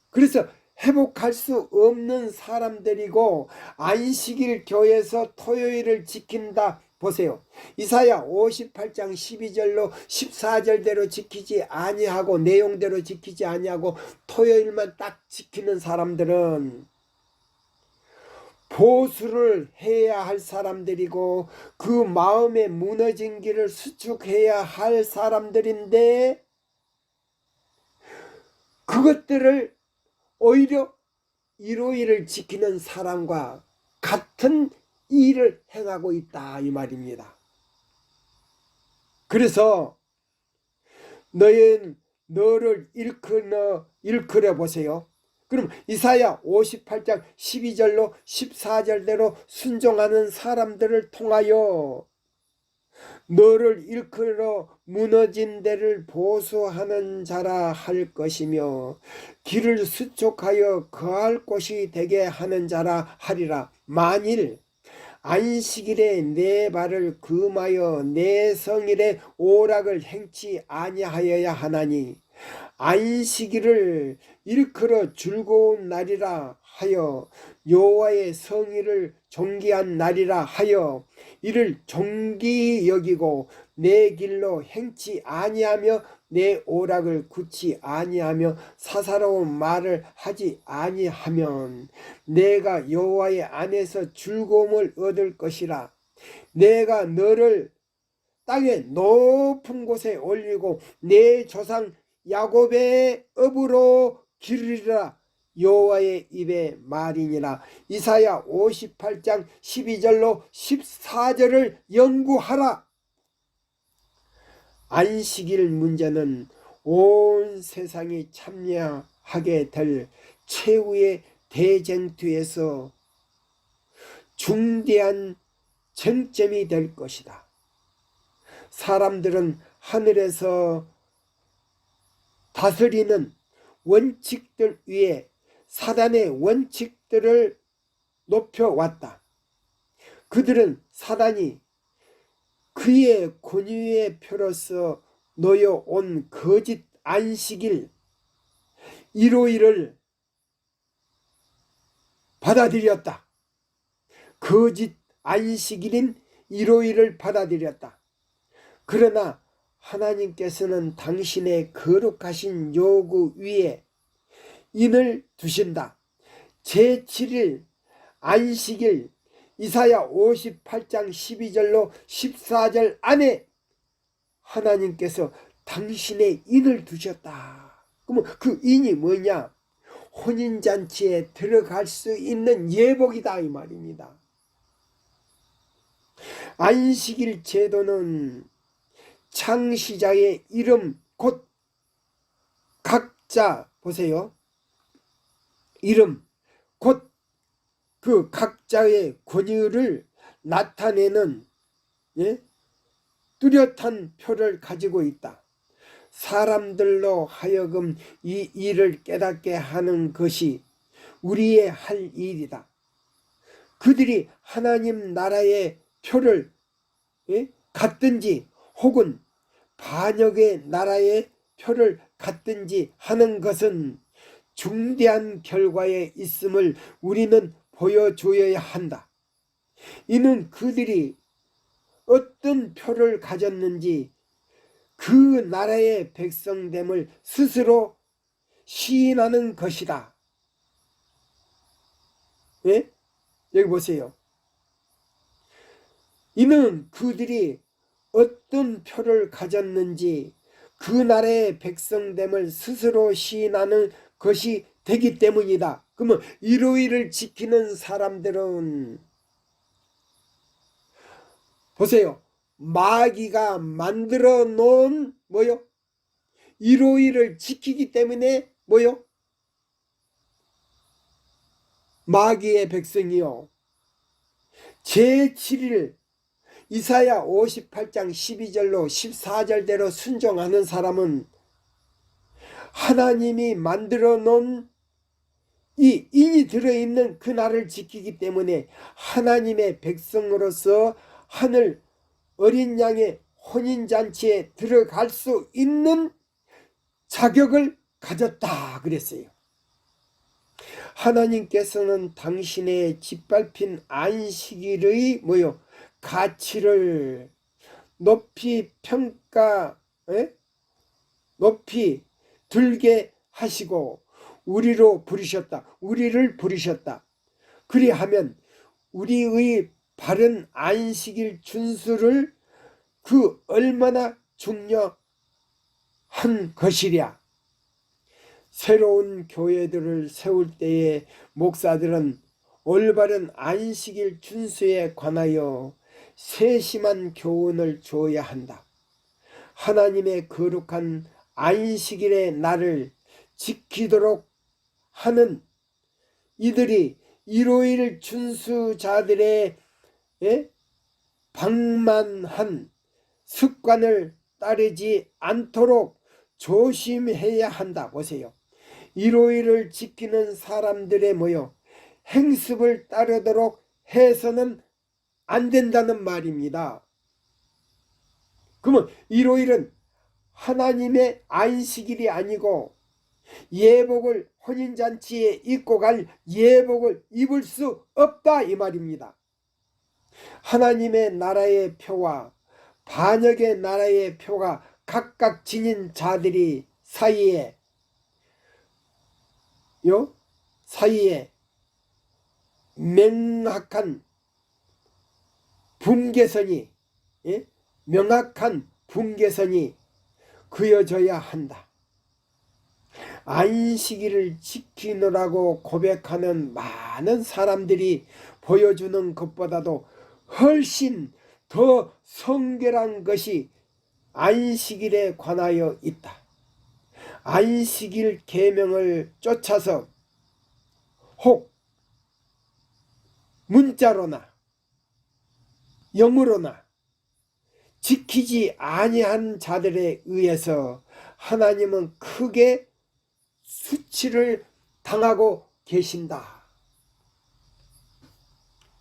그래서 회복할 수 없는 사람들이고, 안식일 교회에서 토요일을 지킨다. 보세요. 이사야 58장 12절로 14절대로 지키지 아니하고 내용대로 지키지 아니하고 토요일만 딱 지키는 사람들은 보수를 해야 할 사람들이고 그 마음의 무너진 길을 수축해야 할 사람들인데, 그것들을 오히려 일요일을 지키는 사람과 같은 일을 행하고 있다 이 말입니다. 그래서 너를 일컬어 보세요. 그럼 이사야 58장 12절로 14절대로 순종하는 사람들을 통하여 너를 일컬어 무너진 데를 보수하는 자라 할 것이며 길을 수축하여 거할 곳이 되게 하는 자라 하리라. 만일 안식일에 내 발을 금하여 내 성일에 오락을 행치 아니하여야 하나니 안식일을 일컬어 즐거운 날이라 하여 여호와의 성일을 존귀한 날이라 하여 이를 존귀히 여기고 내 길로 행치 아니하며 내 오락을 굳지 아니하며 사사로운 말을 하지 아니하면 내가 여호와의 안에서 즐거움을 얻을 것이라. 내가 너를 땅의 높은 곳에 올리고 내 조상 야곱의 업으로 기르리라. 여호와의 입의 말이니라. 이사야 58장 12절로 14절을 연구하라. 안식일 문제는 온 세상이 참여하게 될 최후의 대쟁투에서 중대한 쟁점이 될 것이다. 사람들은 하늘에서 다스리는 원칙들 위에 사단의 원칙들을 높여왔다. 그들은 사단이 그의 권위의 표로서 놓여온 거짓 안식일 일요일을 받아들였다. 거짓 안식일인 일요일을 받아들였다. 그러나 하나님께서는 당신의 거룩하신 요구 위에 인을 두신다. 제7일 안식일 이사야 58장 12절로 14절 안에 하나님께서 당신의 인을 두셨다. 그러면 그 인이 뭐냐? 혼인잔치에 들어갈 수 있는 예복이다 이 말입니다. 안식일 제도는 창시자의 이름 곧 각자 보세요. 이름 곧 그 각자의 권위를 나타내는 뚜렷한 표를 가지고 있다. 사람들로 하여금 이 일을 깨닫게 하는 것이 우리의 할 일이다. 그들이 하나님 나라의 표를 갖든지 혹은 반역의 나라의 표를 갖든지 하는 것은 중대한 결과에 있음을 우리는 보여줘야 한다. 이는 그들이 어떤 표를 가졌는지 그 나라의 백성됨을 스스로 시인하는 것이다. 예? 여기 보세요. 이는 그들이 어떤 표를 가졌는지 그 나라의 백성됨을 스스로 시인하는 것이 되기 때문이다. 그러면 일요일을 지키는 사람들은 보세요. 마귀가 만들어 놓은 뭐요? 일요일을 지키기 때문에 뭐요? 마귀의 백성이요. 제7일 이사야 58장 12절로 14절대로 순종하는 사람은 하나님이 만들어 놓은 이 인이 들어있는 그 날을 지키기 때문에 하나님의 백성으로서 하늘 어린 양의 혼인잔치에 들어갈 수 있는 자격을 가졌다 그랬어요. 하나님께서는 당신의 짓밟힌 안식일의 뭐요? 가치를 높이 높이 들게 하시고 우리를 부르셨다. 그리하면 우리의 바른 안식일 준수를 그 얼마나 중요한 것이랴. 새로운 교회들을 세울 때에 목사들은 올바른 안식일 준수에 관하여 세심한 교훈을 줘야 한다. 하나님의 거룩한 안식일의 날을 지키도록 하는 이들이 일요일 준수자들의 방만한 습관을 따르지 않도록 조심해야 한다. 보세요. 일요일을 지키는 사람들의 행습을 따르도록 해서는 안 된다는 말입니다. 그러면 일요일은 하나님의 안식일이 아니고 예복을 혼인잔치에 입고 갈 예복을 입을 수 없다 이 말입니다. 하나님의 나라의 표와 반역의 나라의 표가 각각 지닌 자들이 사이에 명확한 분계선이 그어져야 한다. 안식일을 지키느라고 고백하는 많은 사람들이 보여주는 것보다도 훨씬 더 성결한 것이 안식일에 관하여 있다. 안식일 계명을 쫓아서 혹 문자로나 영으로나 지키지 아니한 자들에 의해서 하나님은 크게 수치를 당하고 계신다.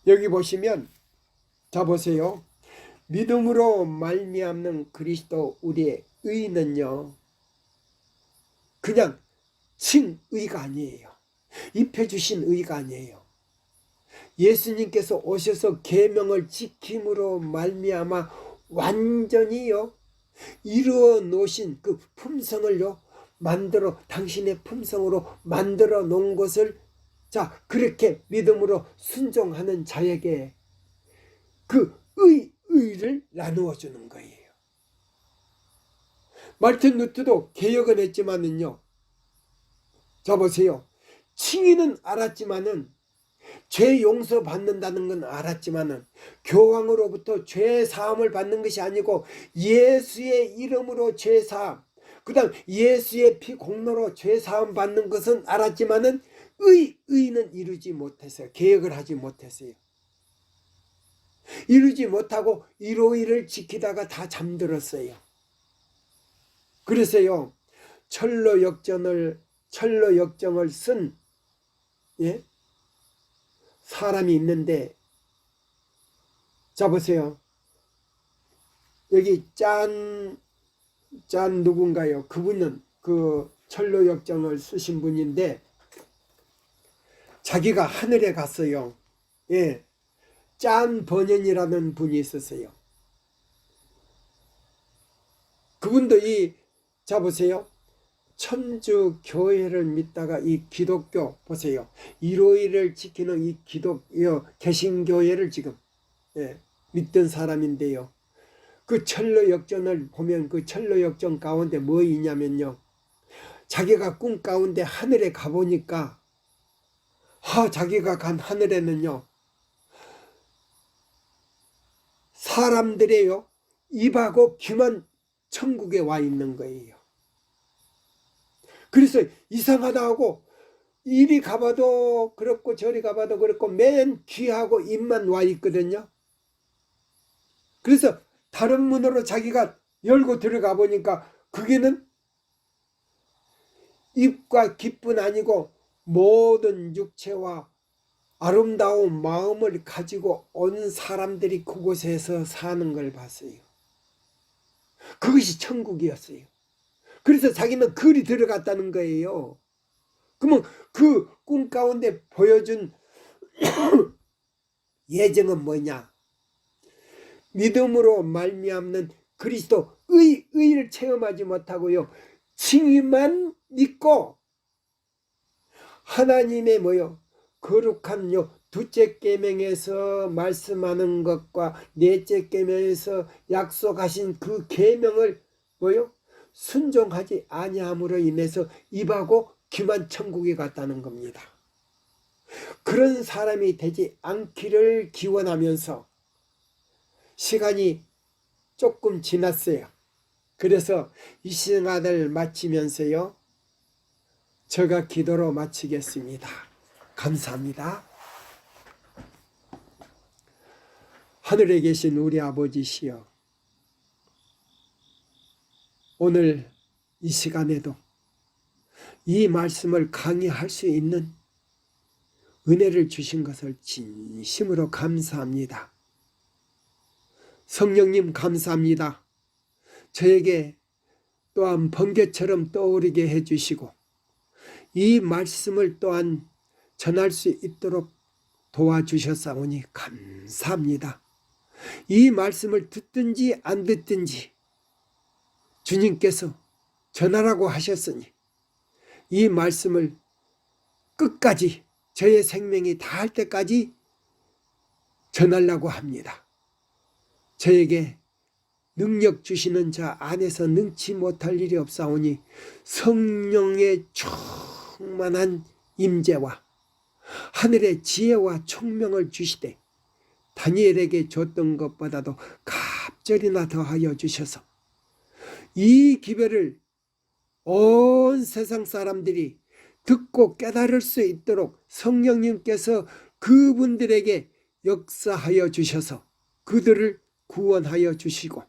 여기 보시면 자 보세요. 믿음으로 말미암는 그리스도 우리의 의는요 그냥 칭의가 아니에요. 입혀주신 의가 아니에요. 예수님께서 오셔서 계명을 지킴으로 말미암아 완전히요 이루어 놓으신 그 품성을요 당신의 품성으로 만들어 놓은 것을 자 그렇게 믿음으로 순종하는 자에게 그 의를 나누어 주는 거예요. 말틴 루터도 개혁은 했지만은요 자 보세요. 칭의는 알았지만은 죄 용서 받는다는 건 알았지만은 교황으로부터 죄 사함을 받는 것이 아니고 예수의 이름으로 죄 사함 그 다음 예수의 피 공로로 죄 사함 받는 것은 알았지만은 의는 이루지 못했어요. 개혁을 하지 못했어요. 이루지 못하고 일요일을 지키다가 다 잠들었어요. 그래서요 철로 역정을 쓴 사람이 있는데, 자 보세요. 여기 짠 누군가요? 그분은 그 철로역정을 쓰신 분인데 자기가 하늘에 갔어요. 예, 짠 번연이라는 분이 있었어요. 그분도 자 보세요. 천주 교회를 믿다가 이 기독교 보세요. 일요일을 지키는 이 개신교회를 지금 믿던 사람인데요. 그 철로역정을 보면 그 철로역정 가운데 뭐 있냐면요. 자기가 꿈 가운데 하늘에 가보니까 자기가 간 하늘에는요. 사람들이요. 입하고 귀만 천국에 와 있는 거예요. 그래서 이상하다 하고 이리 가봐도 그렇고 저리 가봐도 그렇고 맨 귀하고 입만 와 있거든요. 그래서 다른 문으로 자기가 열고 들어가 보니까 그게는 입과 귀뿐 아니고 모든 육체와 아름다운 마음을 가지고 온 사람들이 그곳에서 사는 걸 봤어요. 그것이 천국이었어요. 그래서 자기는 그리 들어갔다는 거예요. 그러면 그 꿈 가운데 보여준 예정은 뭐냐? 믿음으로 말미암는 의를 체험하지 못하고요. 칭의만 믿고 하나님의 거룩한 둘째 계명에서 말씀하는 것과 넷째 계명에서 약속하신 그 계명을 순종하지 아니함으로 인해서 입하고 귀만 천국에 갔다는 겁니다. 그런 사람이 되지 않기를 기원하면서 시간이 조금 지났어요. 그래서 이 시간을 마치면서요. 제가 기도로 마치겠습니다. 감사합니다. 하늘에 계신 우리 아버지시여, 오늘 이 시간에도 이 말씀을 강의할 수 있는 은혜를 주신 것을 진심으로 감사합니다. 성령님 감사합니다. 저에게 또한 번개처럼 떠오르게 해주시고 이 말씀을 또한 전할 수 있도록 도와주셨사오니 감사합니다. 이 말씀을 듣든지 안 듣든지 주님께서 전하라고 하셨으니 이 말씀을 끝까지 저의 생명이 다할 때까지 전하려고 합니다. 저에게 능력 주시는 자 안에서 능치 못할 일이 없사오니 성령의 충만한 임재와 하늘의 지혜와 총명을 주시되 다니엘에게 줬던 것보다도 갑절이나 더하여 주셔서 이 기별을 온 세상 사람들이 듣고 깨달을 수 있도록 성령님께서 그분들에게 역사하여 주셔서 그들을 구원하여 주시고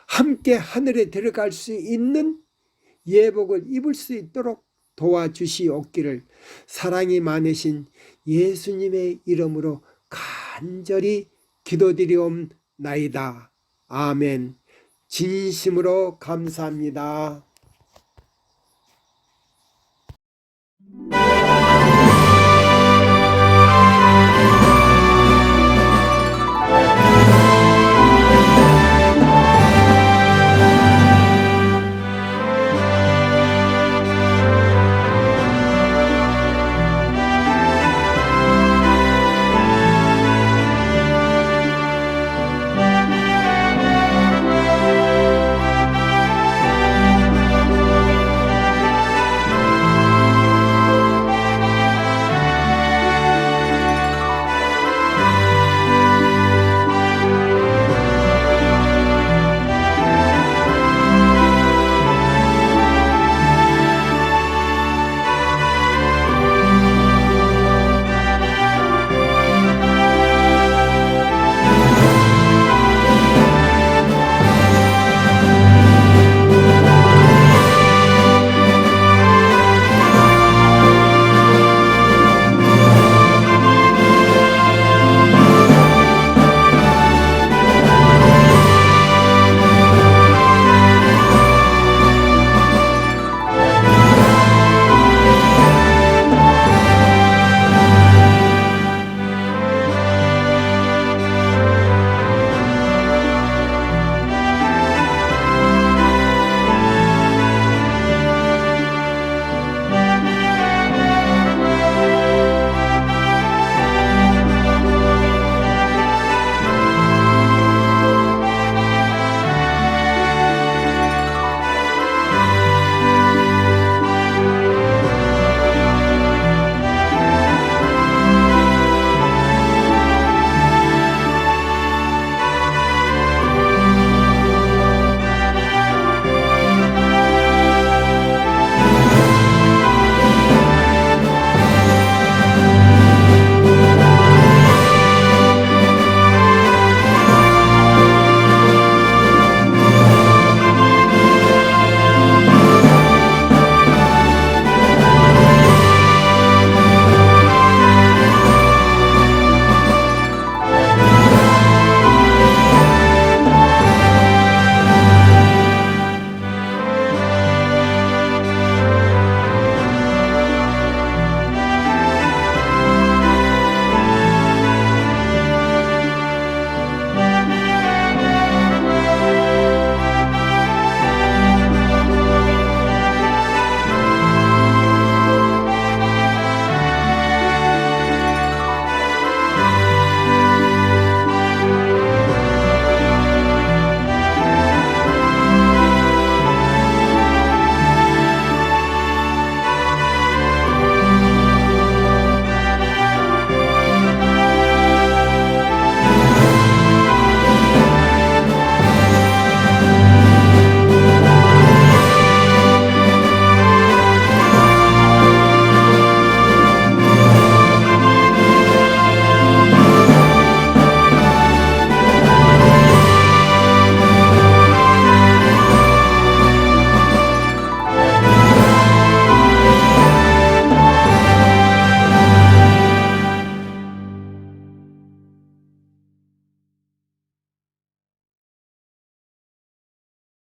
함께 하늘에 들어갈 수 있는 예복을 입을 수 있도록 도와주시옵기를 사랑이 많으신 예수님의 이름으로 간절히 기도드리옵나이다. 아멘. 진심으로 감사합니다.